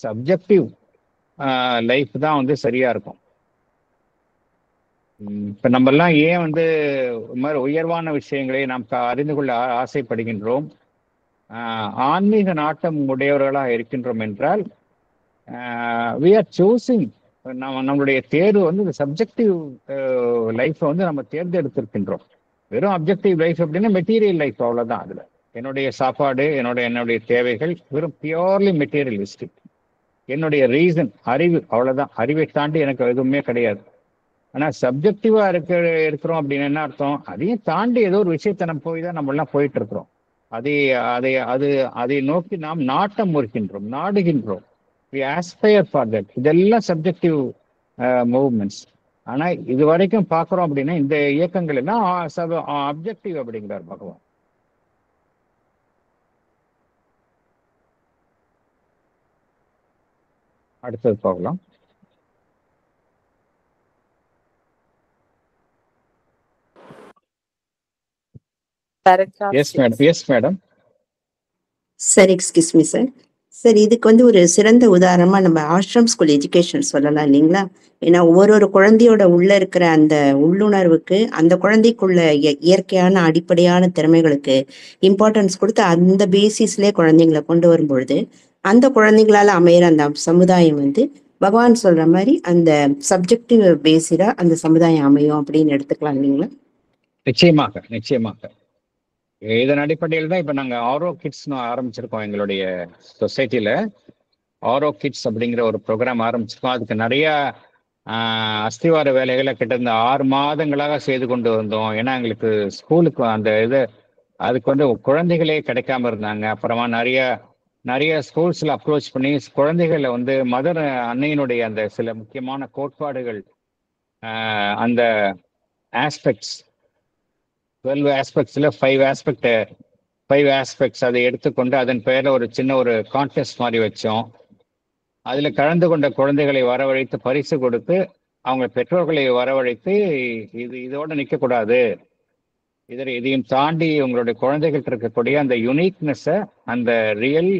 சப்ஜெக்டிவ் லைஃப் தான் சரியா இருக்கும். இப்ப நம்ம எல்லாம் ஏன் மாதிரி உயர்வான விஷயங்களை நாம் அறிந்து கொள்ள ஆசைப்படுகின்றோம், ஆன்மீக நாட்டம் உடையவர்களாக இருக்கின்றோம் என்றால் we are choosing, நம்மளுடைய தேர்வு இந்த சப்ஜெக்டிவ் லைஃப்பை நம்ம தேர்ந்தெடுத்திருக்கின்றோம். வெறும் அப்ஜெக்டிவ் லைஃப் அப்படின்னா மெட்டீரியல் லைஃப், அவ்வளவுதான். அதுல என்னுடைய சாப்பாடு, என்னுடைய தேவைகள் வெறும் பியூர்லி மெட்டீரியலிஸ்டிக். என்னுடைய ரீசன், அறிவு, அவ்வளவுதான். அறிவை தாண்டி எனக்கு எதுவுமே கிடையாது. ஆனா சப்ஜெக்டிவா இருக்கிறோம் அப்படின்னு என்ன அர்த்தம்? அதையும் தாண்டி ஏதோ ஒரு விஷயத்தை நம்ம போய் தான் நம்ம எல்லாம் போயிட்டு இருக்கிறோம். அதை நோக்கி நாம் நாட்டம் இருக்கின்றோம், நாடுகின்றோம். We aspire for that. இதெல்லாம் சப்ஜெக்டிவ் மூவ்மெண்ட்ஸ். ஆனா இது வரைக்கும் பார்க்கிறோம் அப்படின்னா இந்த இயக்கங்கள் எல்லாம் அப்ஜெக்டிவ் அப்படிங்கிறார் பகவான். அடுத்தது பார்க்கலாம். Paragraph Yes, 6. madam. Yes, madam. Sir, excuse me sir. Sir, இதுக்கு ஒரு சிறந்த உதாரணமா நம்ம ஆஷ்ரம் ஸ்கூல் எஜுகேஷன் சொல்லலாம் இல்லைங்களா? ஏன்னா ஒரு குழந்தையோட உள்ள இருக்கிற அந்த உள்ளுணர்வுக்கு, அந்த குழந்தைக்குள்ள இயற்கையான அடிப்படையான திறமைகளுக்கு இம்பார்ட்டன்ஸ் கொடுத்து அந்த பேசிஸ்லேயே குழந்தைங்களை கொண்டு வரும்பொழுது அந்த குழந்தைங்களால அமையிற அந்த சமுதாயம் பகவான் சொல்ற மாதிரி அந்த சப்ஜெக்டிவ் பேஸிடா அந்த சமுதாயம் அமையும் அப்படின்னு எடுத்துக்கலாம் இல்லைங்களா? நிச்சயமாக. இதன் அடிப்படையில் தான் இப்ப நாங்க ஆரோ கிட்ஸ்னு ஆரம்பிச்சிருக்கோம். எங்களுடைய சொசைட்டில ஆரோ கிட்ஸ் அப்படிங்கிற ஒரு ப்ரோக்ராம் ஆரம்பிச்சிருக்கோம். அதுக்கு நிறைய அஸ்திவார வேலைகளை கிட்ட 6 மாதங்களாக செய்து கொண்டு வந்தோம். ஏன்னா எங்களுக்கு ஸ்கூலுக்கு அதுக்கு குழந்தைகளே கிடைக்காம இருந்தாங்க. அப்புறமா நிறைய ஸ்கூல்ஸ்ல அப்ரோச் பண்ணி குழந்தைகளை மதர் அன்னையினுடைய அந்த சில முக்கியமான கோட்பாடுகள், அந்த ஆஸ்பெக்ட்ஸ், 12 ஆஸ்பெக்ட்ஸில் 5 ஆஸ்பெக்ட்ஸ் அதை எடுத்துக்கொண்டு அதன் பெயரில் ஒரு சின்ன ஒரு கான்டெஸ்ட் மாதிரி வச்சோம். அதில் கலந்து கொண்ட குழந்தைகளை வரவழைத்து பரிசு கொடுத்து அவங்க பெற்றோர்களை வரவழைத்து இதோடு நிற்கக்கூடாது, இதையும் தாண்டி உங்களுடைய குழந்தைகிட்ட இருக்கக்கூடிய அந்த யுனிக்னஸை, அந்த ரியல்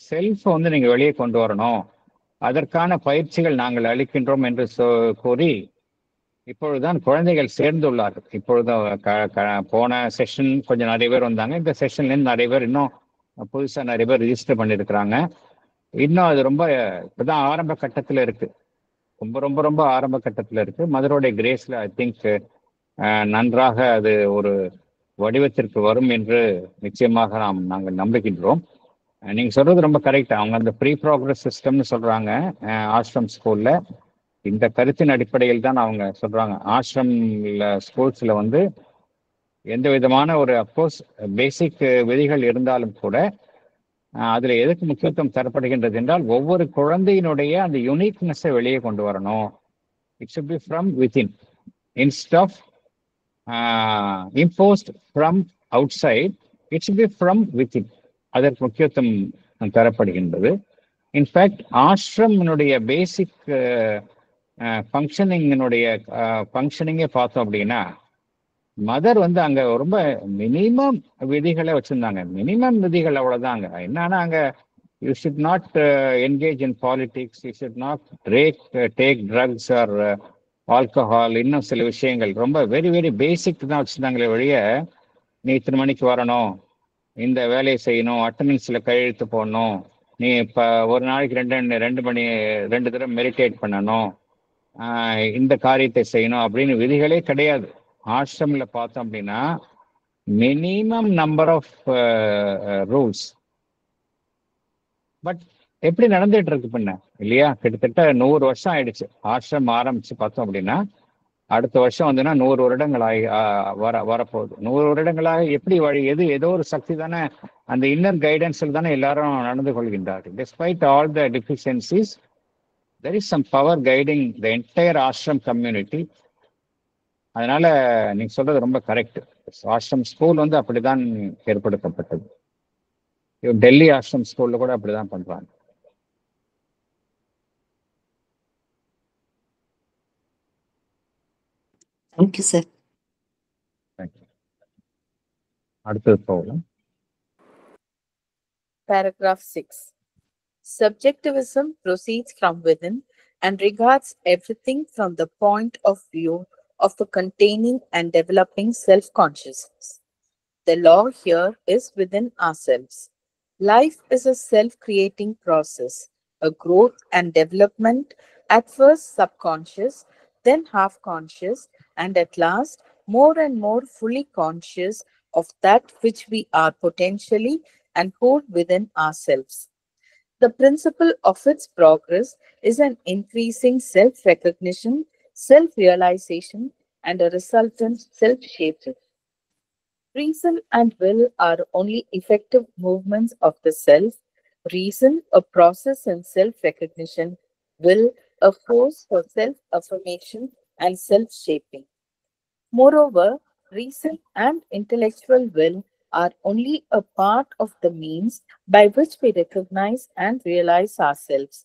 செல்ஃபை வந்து நீங்கள் வெளியே கொண்டு வரணும், அதற்கான பயிற்சிகள் நாங்கள் அளிக்கின்றோம் என்று கூறி இப்பொழுதுதான் குழந்தைகள் சேர்ந்துள்ளார்கள். இப்பொழுது போன செஷன் கொஞ்சம் நிறைய பேர் வந்தாங்க. இந்த செஷன்லேருந்து நிறைய பேர் இன்னும் புதுசாக நிறைய பேர் ரிஜிஸ்டர் பண்ணியிருக்கிறாங்க. இன்னும் அது ரொம்ப இப்போதான் ஆரம்ப கட்டத்தில் இருக்கு, ரொம்ப ரொம்ப ரொம்ப ஆரம்ப கட்டத்தில் இருக்கு. மதருடைய கிரேஸ்ல ஐ திங்க் நன்றாக அது ஒரு வடிவத்திற்கு வரும் என்று நிச்சயமாக நாங்கள் நம்புகின்றோம். நீங்க சொல்றது ரொம்ப கரெக்ட். அவங்க அந்த ப்ரீ ப்ராக்ரஸ் சிஸ்டம்னு சொல்றாங்க ஆஷ்ரம் ஸ்கூல்ல. இந்த கருத்தின் அடிப்படையில் தான் அவங்க சொல்றாங்க. ஆஷ்ரம் ஸ்கூல்ஸ்ல வந்து எந்த விதமான ஒரு அப்கோர்ஸ் பேசிக் விதிகள் இருந்தாலும் கூட அதுல எதுக்கு முக்கியத்துவம் தரப்படுகின்றது என்றால் ஒவ்வொரு குழந்தையினுடைய அந்த யுனிக்னஸை வெளியே கொண்டு வரணும். It should be from within instead of imposed from outside. It should be from within. அதற்கு முக்கியத்துவம் தரப்படுகின்றது. இன்ஃபேக்ட் ஆஷ்ரமினுடைய பேசிக் ஃபங்க்ஷனிங்கே பார்த்தோம் அப்படின்னா மதர் வந்து அங்க ரொம்ப மினிமம் விதிகளை வச்சிருந்தாங்க. மினிமம் விதிகள் அவ்வளவுதாங்க. என்னன்னா அங்க you should not engage in politics, you should not take drugs or alcohol, இன்னும் சில விஷயங்கள் ரொம்ப வெரி வெரி பேசிக் தான் வச்சிருந்தாங்களே வழிய நீ இத்தனை மணிக்கு வரணும், இந்த வேலையை செய்யணும், அட்டண்டன்ஸ்ல கையெழுத்து போடணும், நீ இப்போ ஒரு நாளைக்கு 2 தடவை மெடிடேட் பண்ணணும், இந்த காரியத்தை செய்யணும் அப்படின்னு விதிகளே கிடையாது. ஆஷ்ரமில் பார்த்தோம் அப்படின்னா minimum number of rules. But எப்படி நடந்துட்டு இருக்கு பின்ன இல்லையா? கிட்டத்தட்ட 100 வருஷம் ஆயிடுச்சு ஆஷ்ரம் ஆரம்பிச்சு பார்த்தோம் அப்படின்னா. அடுத்த வருஷம் வந்துன்னா 100 வருடங்கள் வரப்போகுது. 100 வருடங்களாக எப்படி ஏதோ ஒரு சக்தி தானே, அந்த இன்னர் கைடன்ஸில் தானே எல்லாரும் நடந்து கொள்கின்றார்கள். Despite all the deficiencies, there is some power guiding the entire ashram community. அதனால நீங்க சொல்றது ரொம்ப கரெக்ட். ஆஷ்ரம் ஸ்கூல் வந்து அப்படிதான் ஏற்படுத்தப்பட்டது. டெல்லி ஆஷ்ரம் ஸ்கூல்ல கூட அப்படிதான் பண்றாங்க. Thank you sir. அடுத்தது போகலாம். Paragraph 6. Subjectivism proceeds from within and regards everything from the point of view of the containing and developing self-consciousness. The law here is within ourselves. Life is a self-creating process, a growth and development, at first subconscious, then half-conscious, and at last more and more fully conscious of that which we are potentially and hold within ourselves. The principle of its progress is an increasing self-recognition, self-realization, and a resultant self-shaping. Reason and will are only effective movements of the self. Reason, a process in self-recognition. Will, a force for self-affirmation and self-shaping. Moreover, reason and intellectual will are only a part of the means by which we recognize and realize ourselves.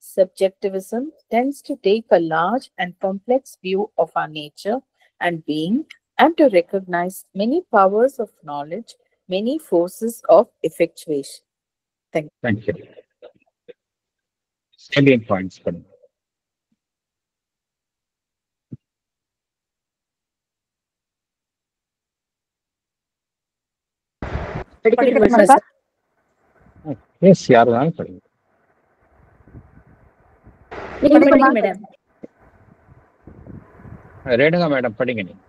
Subjectivism tends to take a large and complex view of our nature and being, and to recognize many powers of knowledge, many forces of effectuation. Thank you. Salient points. Yes, யாருனாலும் படிங்க. Renuka madam படிங்க நீங்க.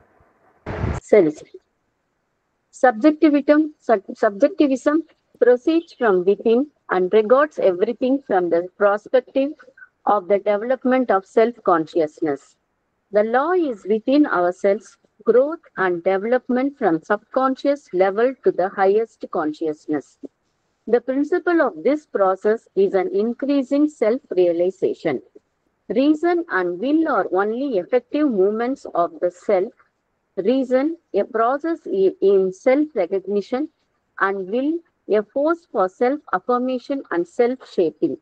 சரி சரி. Subjectivism proceeds from within and regards everything from the perspective of the development of self-consciousness. The law is within ourselves, growth and development from subconscious level to the highest consciousness. The principle of this process is an increasing self-realization. Reason and will are only effective movements of the self. Reason, a process in self-recognition, and will, a force for self-affirmation and self-shaping.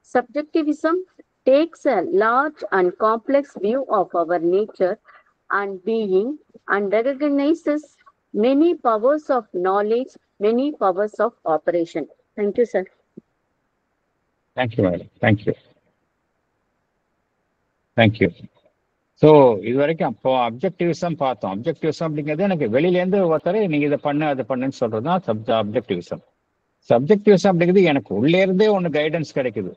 Subjectivism takes a large and complex view of our nature and being and recognizes many powers of knowledge, many powers of operation. Thank you, sir. Thank you, madam. Thank you. Thank you. So இது வரைக்கும் அப்போ அப்ஜெக்டிவிசம் பார்த்தோம். அப்ஜெக்டிவிசம் அப்படிங்கிறது எனக்கு வெளியிலேருந்து ஒருத்தர் நீங்க இதை பண்ணு அதை பண்ணுன்னு சொல்றது தான் அப்ஜெக்டிவிசம். சப்ஜெக்டிவிசம் அப்படிங்கிறது எனக்கு உள்ளே இருந்தே ஒன்று கைடன்ஸ் கிடைக்குது,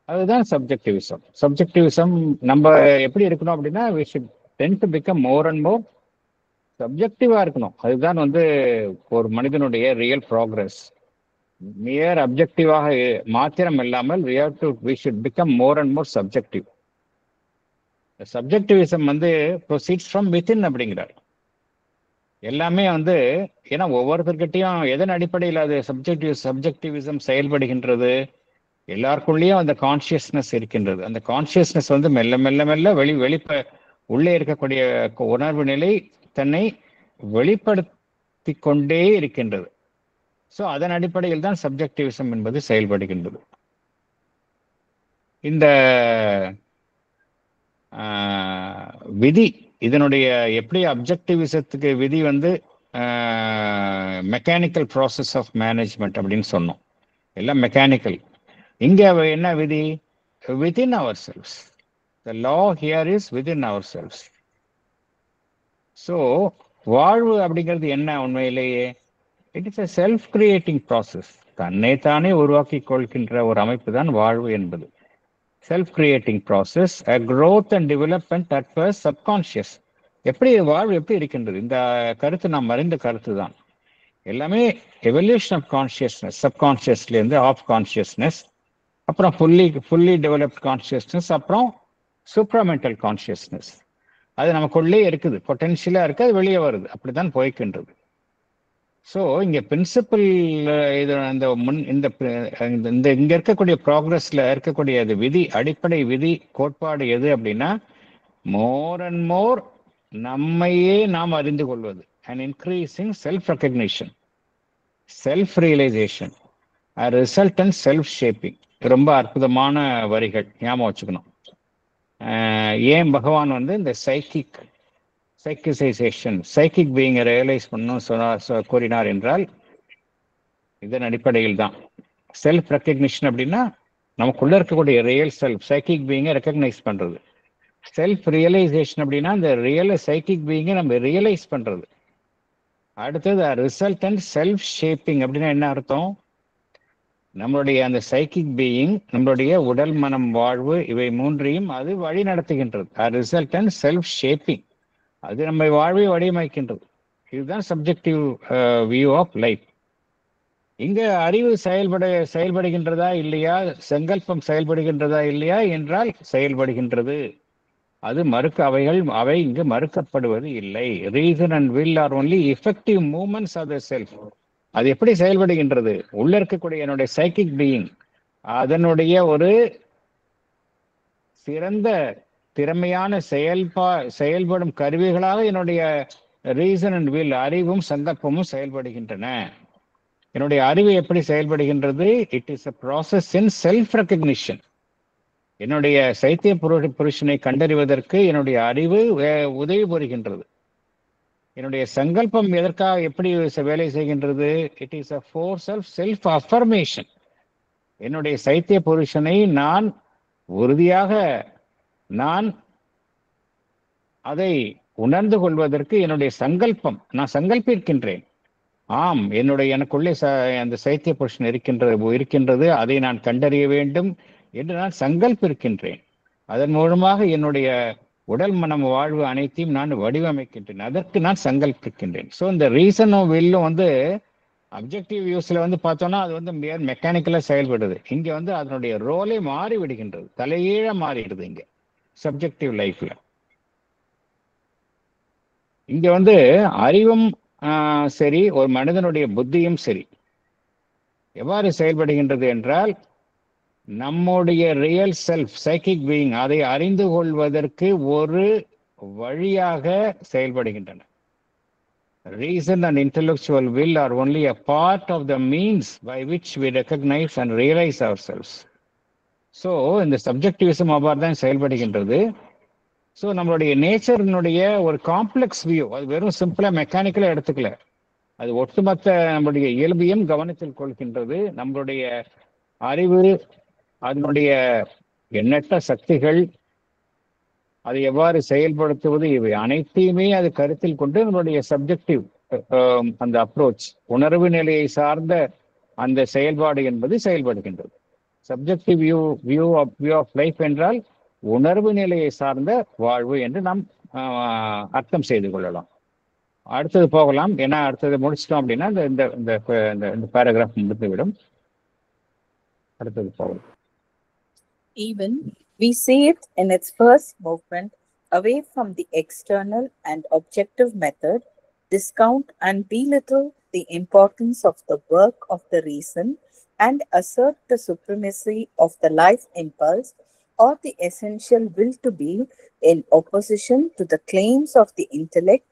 அதுதான் சப்ஜெக்டிவிசம். சப்ஜெக்டிவிசம் நம்ம எப்படி இருக்கணும் அப்படின்னா we should tend to become more and more சப்ஜெக்டிவா இருக்கணும். அதுதான் ஒரு மனிதனுடைய ரியல் ப்ராக்ரஸ். மியர் அப்ஜெக்டிவாக மாத்திரம் இல்லாமல் we should become more and more subjective. Subjectivism proceeds from within அப்படிங்கிறார். எல்லாமே ஏன்னா ஒவ்வொருத்தர்கிட்டையும் எதன் அடிப்படையில் அது சப்ஜெக்டிவிசம் செயல்படுகின்றது, எல்லாருக்குள்ளேயும் அந்த கான்சியஸ்னஸ் இருக்கின்றது. அந்த கான்சியஸ்னஸ் மெல்ல மெல்ல மெல்ல உள்ளே இருக்கக்கூடிய உணர்வு நிலை தன்னை வெளிப்படுத்தி கொண்டே இருக்கின்றது. ஸோ அதன் அடிப்படையில் தான் சப்ஜெக்டிவிசம் என்பது செயல்படுகின்றது. இந்த விதி இதனுடைய எப்படி அப்ஜெக்டிவிசத்துக்கு விதி மெக்கானிக்கல் ப்ராசஸ் ஆஃப் மேனேஜ்மெண்ட் அப்படின்னு சொன்னோம். எல்லாம் மெக்கானிக்கல். இங்க என்ன விதி? Within ourselves. The law here is within ourselves. So வாழ்வு அப்படிங்கிறது என்ன? உண்மையிலேயே it is a self creating process. தன்னைத்தானே உருவாக்கி கொள்கின்ற ஒரு அமைப்பு தான் வாழ்வு என்பது. Self creating process, a growth and development at first subconscious. எப்படி வாழ்வு எப்படி இருக்கின்றது? இந்த கருத்து நாம் அறிந்த கருத்து தான். எல்லாமே எவல்யூஷன் ஆஃப் கான்சியஸ்னஸ், சப்கான்சியஸ்லேருந்து ஆஃப் கான்சியஸ்னஸ், அப்புறம் ஃபுல்லி டெவலப்ட் கான்சியஸ்னஸ், அப்புறம் சூப்ராமெண்டல் கான்சியஸ்னஸ். அது நமக்குள்ளே இருக்குது, பொட்டென்ஷியலாக இருக்குது, அது வெளியே வருது, அப்படிதான் போய்க்கின்றது. ஸோ இங்கே பிரின்சிபல் இது இங்கே இருக்கக்கூடிய ப்ராக்ரஸில் இருக்கக்கூடிய அது விதி, அடிப்படை விதி கோட்பாடு எது அப்படின்னா, மோர் அண்ட் மோர் நம்மையே நாம் அறிந்து கொள்வது, and increasing self recognition, self realisation, resultant self shaping. ரொம்ப அற்புதமான வரிகள், ஞாபகம் வச்சுக்கணும். ஏன் பகவான் இந்த சைக்கிக் பீயிங்கை ரியலைஸ் பண்ணணும் கூறினார் என்றால் இதன் அடிப்படையில் தான். செல்ஃப் ரெக்கக்னிஷன் அப்படின்னா நமக்குள்ள இருக்கக்கூடிய ரியல் செல்ஃப் சைக்கிக் பீயிங்கை ரெக்கக்னைஸ் பண்றது. செல்ஃப் ரியலைசேஷன் அப்படின்னா இந்த சைக்கிக் பீயிங்கை நம்ம ரியலைஸ் பண்றது. அடுத்தது ரிசல்டன்ட் செல்ஃப் ஷேப்பிங் அப்படின்னா என்ன அர்த்தம்? நம்மளுடைய அந்த சைக்கிக் பீயிங் நம்மளுடைய உடல், மனம், வாழ்வு இவை மூன்றையும் அது வழி நடத்துகின்றது. ரிசல்டன்ட் செல்ஃப் ஷேப்பிங், அது நம்ம வாழ்வை வடிவமைக்கின்றது. இதுதான் சப்ஜெக்டிவ் வியூ ஆஃப் லைஃப். இங்க அறிவு செயல்படுகின்றதா இல்லையா, சங்கல்பம் செயல்படுகின்றதா இல்லையா என்றால் செயல்படுகின்றது. அது அவை இங்கு மறுக்கப்படுவது இல்லை. Reason and will are only effective movements of the self. அது எப்படி செயல்படுகின்றது? உள்ள இருக்கக்கூடிய என்னுடைய சைக்கிக் பீயிங் அதனுடைய ஒரு சிறந்த திறமையான செயல்படும் கருவிகளாக என்னுடைய ரீசன் அண்ட் வில், அறிவும் சங்கல்பமும் செயல்படுகின்றன. என்னுடைய அறிவு எப்படி செயல்படுகின்றது? It is a process in self recognition. என்னுடைய சைத்திய புருஷனை கண்டறிவதற்கு என்னுடைய அறிவு உதவி புரிகின்றது. என்னுடைய சங்கல்பம் எதற்காக எப்படி வேலை செய்கின்றது? It is a force of self affirmation. என்னுடைய சைத்திய புருஷனை நான் உறுதியாக அதை உணர்ந்து கொள்வதற்கு என்னுடைய சங்கல்பம், நான் சங்கல்பிக்கின்றேன். ஆம், எனக்குள்ளே அந்த சைத்திய புருஷன் இருக்கின்றது, அதை நான் கண்டறிய வேண்டும் என்று நான் சங்கல்பிக்கின்றேன். அதன் மூலமாக என்னுடைய உடல், மனம், வாழ்வு அனைத்தையும் நான் வடிவமைக்கின்றேன். அதற்கு நான் சங்கல்பிக்கின்றேன். ஸோ இந்த ரீசனும் வில்லும் அப்ஜெக்டிவ் வியூஸ்ல பார்த்தோம்னா அது மெக்கானிக்கலா செயல்படுது. இங்க அதனுடைய ரோலே மாறி விடுகின்றது, தலையீழ மாறிடுது இங்க சப்ஜெக்டிவ் லைஃப்ல. இங்க அறிவும் சரி, ஒரு மனிதனுடைய புத்தியும் சரி எவ்வாறு செயல்படுகின்றது என்றால், நம்முடைய ரியல் செல்ஃப் சைக்கிக் பீயிங் அதை அறிந்து கொள்வதற்கு ஒரு வழியாக செயல்படுகின்றன. Reason and intellectual will are only a part of the means by which we recognize and realize ourselves. So இந்த சப்ஜெக்டிவிசம் அவ்வாறு தான் செயல்படுகின்றது. ஸோ நம்மளுடைய நேச்சரினுடைய ஒரு காம்ப்ளெக்ஸ் வியூ, அது வெறும் சிம்பிளா மெக்கானிக்கலா எடுத்துக்கல, அது ஒட்டுமொத்த நம்முடைய இயல்பையும் கவனத்தில் கொள்கின்றது. நம்மளுடைய அறிவு, அதனுடைய எண்ணற்ற சக்திகள், அதை எவ்வாறு செயல்படுத்துவது, இவை அனைத்தையுமே அது கருத்தில் கொண்டு நம்மளுடைய சப்ஜெக்டிவ் அந்த அப்ரோச், உணர்வு நிலையை சார்ந்த அந்த செயல்பாடு என்பது செயல்படுகின்றது. சப்ஜெக்டிவ் வியூ ஆஃப் லைஃப் என்றால் உணர்வு நிலையை சார்ந்த வாழ்வு என்று நாம் அர்த்தம் செய்து கொள்ளலாம். அடுத்தது போகலாம், ஏன்னா அடுத்தது முடிச்சிட்டோம் அப்படின்னா இந்த பேராகிராஃப் முடிந்துவிடும். அடுத்தது போகலாம். Even we see it in its first movement away from the external and objective method, discount and belittle the importance of the work of the reason, and assert the supremacy of the life impulse or the essential will to be in opposition to the claims of the intellect,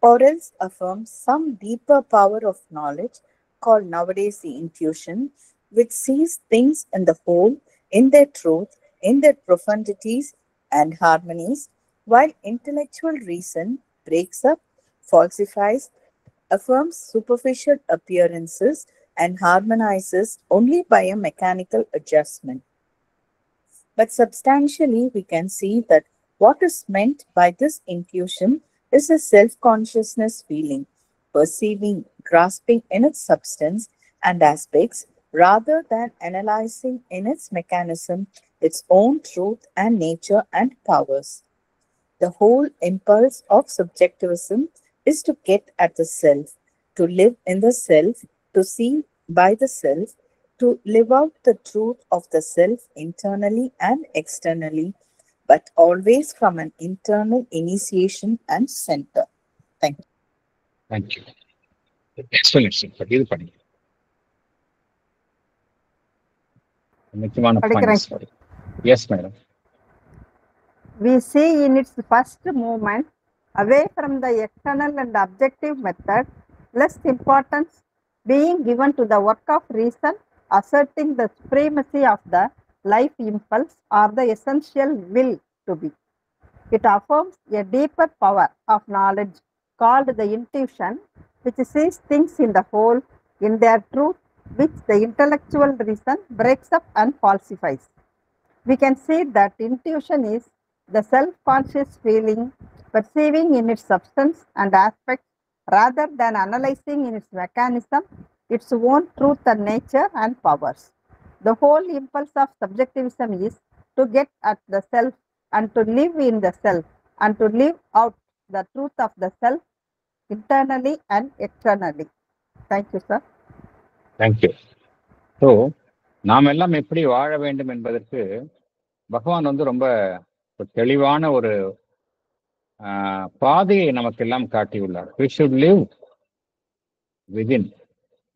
or else affirm some deeper power of knowledge called nowadays the intuition, which sees things in the whole, in their truth, in their profundities and harmonies, while intellectual reason breaks up, falsifies, affirms superficial appearances, and harmonizes only by a mechanical adjustment. But substantially, we can see that what is meant by this intuition is a self-consciousness feeling, perceiving, grasping in its substance and aspects, rather than analyzing in its mechanism its own truth and nature and powers. The whole impulse of subjectivism is to get at the self, to live in the self, to see by the self, to live out the truth of the self internally and externally, but always from an internal initiation and center. Thank you. Thank you. Explanation. இது படிங்க. முக்கியமான points. Yes, madam. We see in its first movement away from the external and objective method less importance being given to the work of reason, asserting the supremacy of the life impulse or the essential will to be. It affirms a deeper power of knowledge called the intuition, which sees things in the whole, in their truth, which the intellectual reason breaks up and falsifies. We can see that intuition is the self-conscious feeling, perceiving in its substance and aspects, rather than analyzing in its mechanism its own truth and nature and powers. The whole impulse of subjectivism is to get at the self and to live in the self and to live out the truth of the self internally and externally. Thank you, sir. Thank you. So, நாம் எல்லாம் எப்படி வாழ வேண்டும் என்பதற்கு பகவான் ரொம்ப தெளிவான ஒரு பாதையை நமக்கெல்லாம் காட்டியுள்ளார். We should live within,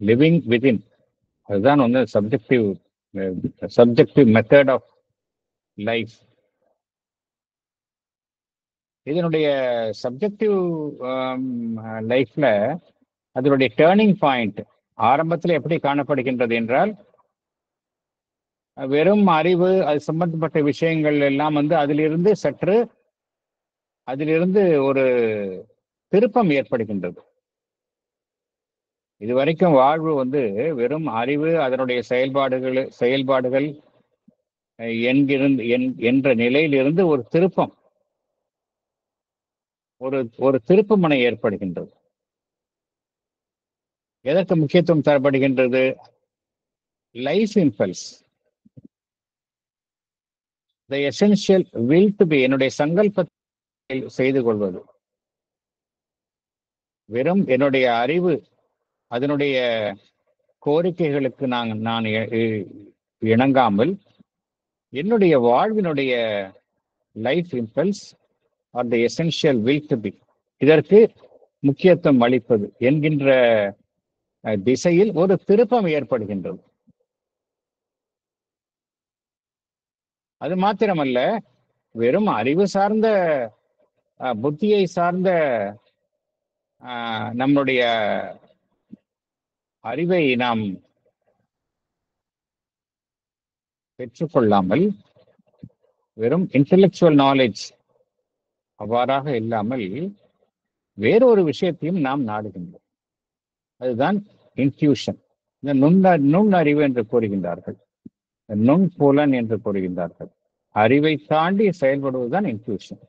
living within. அதுதான் சப்ஜெக்டிவ் மெத்தட் ஆஃப் லைஃப். இதனுடைய சப்ஜெக்டிவ் லைஃப்ல அதனுடைய டேர்னிங் பாயிண்ட் ஆரம்பத்தில் எப்படி காணப்படுகின்றது என்றால், வெறும் அறிவு, அது சம்பந்தப்பட்ட விஷயங்கள் எல்லாம் அதிலிருந்து ஒரு திருப்பம் ஏற்படுகின்றது. இதுவரைக்கும் வாழ்வு வெறும் அறிவு, அதனுடைய செயல்பாடுகள் என்ற நிலையிலிருந்து ஒரு திருப்பம், ஒரு திருப்புமுனை ஏற்படுகின்றது. எதற்கு முக்கியத்துவம் தரப்படுகின்றது? Life impulse, the essential will to be, என்னுடைய சங்கல்பத்தை செய்து கொள்வது. வெறும் என்னுடைய அறிவு, அதனுடைய கோரிக்கைகளுக்கு நான் இணங்காமல் என்னுடைய வாழ்வினுடைய life impulse are the essential will to be, இதற்கு முக்கியத்துவம் அளிப்பது என்கின்ற திசையில் ஒரு திருப்பம் ஏற்படுகின்றது. அது மாத்திரமல்ல, வெறும் அறிவு சார்ந்த புத்தியை சார்ந்த நம்முடைய அறிவை நாம் பெற்றுக்கொள்ளாமல், வெறும் இன்டெலெக்சுவல் நாலேஜ் அவ்வாறாக இல்லாமல் வேறொரு விஷயத்தையும் நாம் நாடுகின்றோம். அதுதான் இன்ட்யூஷன். இந்த நுண்ணறிவு என்று கூறுகின்றார்கள், நுண்புலன் என்று கூறுகின்றார்கள். அறிவை தாண்டி செயல்படுவதுதான் இன்ட்யூஷன்.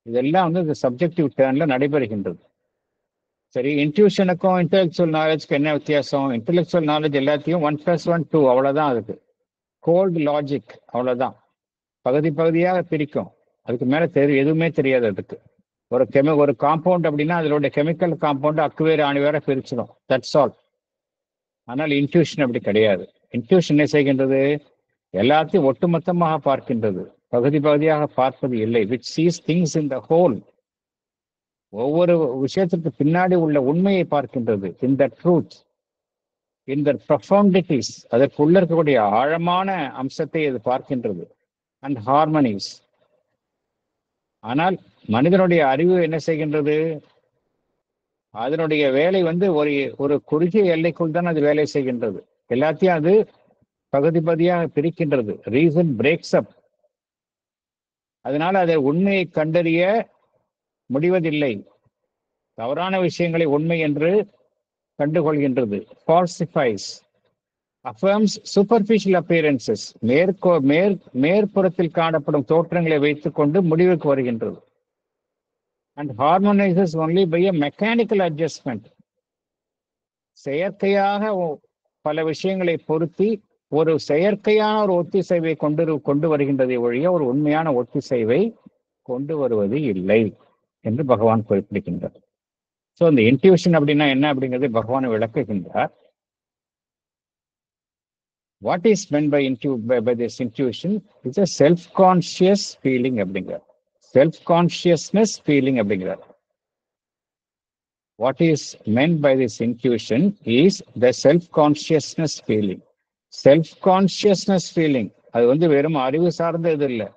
இதெல்லாம் வந்து இந்த சப்ஜெக்டிவ் டேர்ன்ல நடைபெறுகின்றது. சரி, இன்ட்யூஷனுக்கும் இன்டெலெக்சுவல் நாலேஜ்க்கு என்ன வித்தியாசம்? இன்டெலெக்சுவல் நாலேஜ் எல்லாத்தையும் 1 + 1 2 அவ்வளவுதான். அதுக்கு கோல்டு லாஜிக் அவ்வளவுதான், பகுதி பகுதியாக பிரிக்கும். அதுக்கு மேல எதுவுமே தெரியாது. அதுக்கு ஒரு காம்பவுண்ட் அப்படின்னா அதோட கெமிக்கல் காம்பவுண்ட் அக்குவேறு அணுவேற பிரிச்சிடும், தட்ஸ் ஆல். ஆனால் இன்ட்யூஷன் அப்படி கிடையாது. இன்ட்யூஷன் என்ன செய்கின்றது? எல்லாத்தையும் ஒட்டுமொத்தமாக பார்க்கின்றது, பகுதி பகுதியாக பார்ப்பது இல்லை. Which sees things in the whole. ஒவ்வொரு விஷயத்திற்கு பின்னாடி உள்ள உண்மையை பார்க்கின்றது. இன் த ட்ரூத், இன் த ப்ரொஃபவுண்டிட்டிஸ், அதற்குள்ள இருக்கக்கூடிய ஆழமான அம்சத்தை அது பார்க்கின்றது. And harmonies. ஆனால் மனிதனுடைய அறிவு என்ன செய்கின்றது? அதனுடைய வேலை வந்து ஒரு குறுகிய எல்லைக்குள் தான் அது வேலை செய்கின்றது. எல்லாத்தையும் அது பகுதி பகுதியாக பிரிக்கின்றது. ரீசன் பிரேக்ஸ் அப். அதனால அதை உண்மையை கண்டறிய முடிவதில்லை. தவறான விஷயங்களை உண்மை என்று கண்டுகொள்கின்றது. falsifies, affirms superficial appearances, மேற்புறத்தில் காணப்படும் தோற்றங்களை வைத்துக் கொண்டு முடிவுக்கு வருகின்றது. and harmonizes only by a mechanical adjustment. செயற்கையாக பல விஷயங்களை பொருத்தி ஒரு செயற்கையான ஒரு ஒத்திசைவை கொண்டு வருகின்றதை ஒழிய ஒரு உண்மையான ஒத்திசைவை கொண்டு வருவது இல்லை என்று பகவான் குறிப்பிடுகின்றார். ஸோ இந்த இன்ட்யூஷன் அப்படின்னா என்ன அப்படிங்கிறதை பகவான் விளக்குகின்றார். What is meant by this intuition? It's a self-conscious feeling அப்படிங்கிறார். self-consciousness feeling அப்படிங்கிறார். What is meant by this intuition is the self-consciousness feeling. Self-consciousness feeling அது வந்து வெறும் அறிவு சார்ந்த இது இல்லை,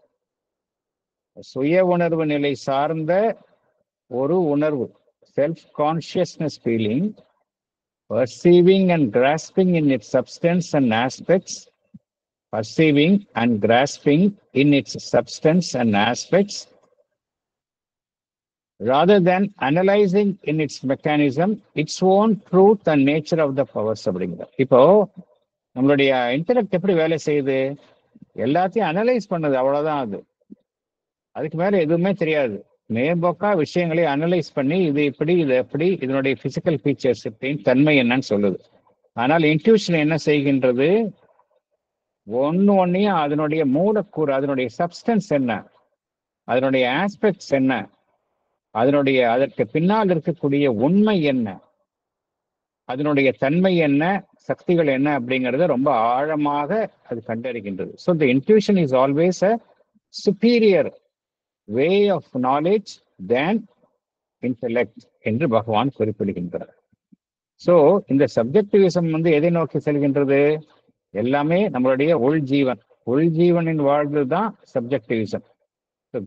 சுய உணர்வு நிலை சார்ந்த ஒரு உணர்வு. Self-consciousness feeling, perceiving and grasping in its substance and aspects, perceiving and grasping in its substance and aspects, rather than analyzing in its mechanism, its own truth and nature of the powers அப்படிங்கிற. இப்போ நம்மளுடைய intellect எப்படி வேலை செய்யுது? எல்லாத்தையும் analyse பண்ணுது, அவ்வளவுதான். அதுக்கு மேல எதுவுமே தெரியாது. மேம்போக்கா விஷயங்களை அனலைஸ் பண்ணி இது இப்படி இது எப்படி, இதனுடைய பிசிக்கல் ஃபீச்சர்ஸ் எப்படின்னு, தன்மை என்னன்னு சொல்லுது. ஆனால் இன்ட்யூஷன் என்ன செய்கின்றது? ஒன்னையும் அதனுடைய மூலக்கூறு, அதனுடைய சப்ஸ்டன்ஸ் என்ன, அதனுடைய ஆஸ்பெக்ட்ஸ் என்ன, அதற்கு பின்னால் இருக்கக்கூடிய உண்மை என்ன, அதனுடைய தன்மை என்ன, சக்திகள் என்ன அப்படிங்கறத ரொம்ப ஆழமாக அது கண்டறிகின்றது. So the intuition is always a superior way of knowledge than intellect என்று பகவான் குறிப்பிடுகின்றார். ஸோ இந்த சப்ஜெக்டிவிசம் வந்து எதை நோக்கி செல்கின்றது? எல்லாமே நம்மளுடைய உள்ஜீவனின் வாழ்வு தான் சப்ஜெக்டிவிசம். to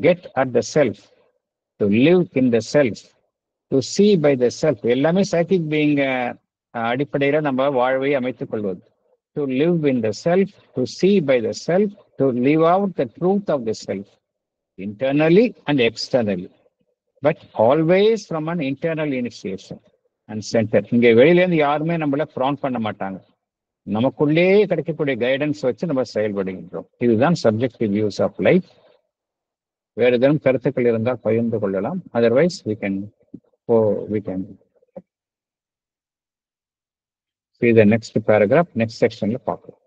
get at the self, to live in the self, to see by the self. எல்லாமே சைக்கிக் பீயிங் அடிப்படையில நம்ம வாழ்வை அமைத்துக் கொள்வது. To live in the self, to see by the self, to live out the truth of the self, internally and externally, but always from an internal initiation and center. இங்க வெளியிலேருந்து யாருமே நம்மள PRAN பண்ண மாட்டாங்க, நமக்குள்ளே கிடைக்கக்கூடிய கைடன்ஸ் வச்சு நம்ம செயல்படுகின்றோம். இதுதான் சப்ஜெக்டிவ் வியூஸ் ஆஃப் லைஃப். வேறு ஏதேனும் கருத்துக்கள் இருந்தால் பகிர்ந்து கொள்ளலாம். Otherwise we can see the next paragraph, next section பார்க்கலாம்.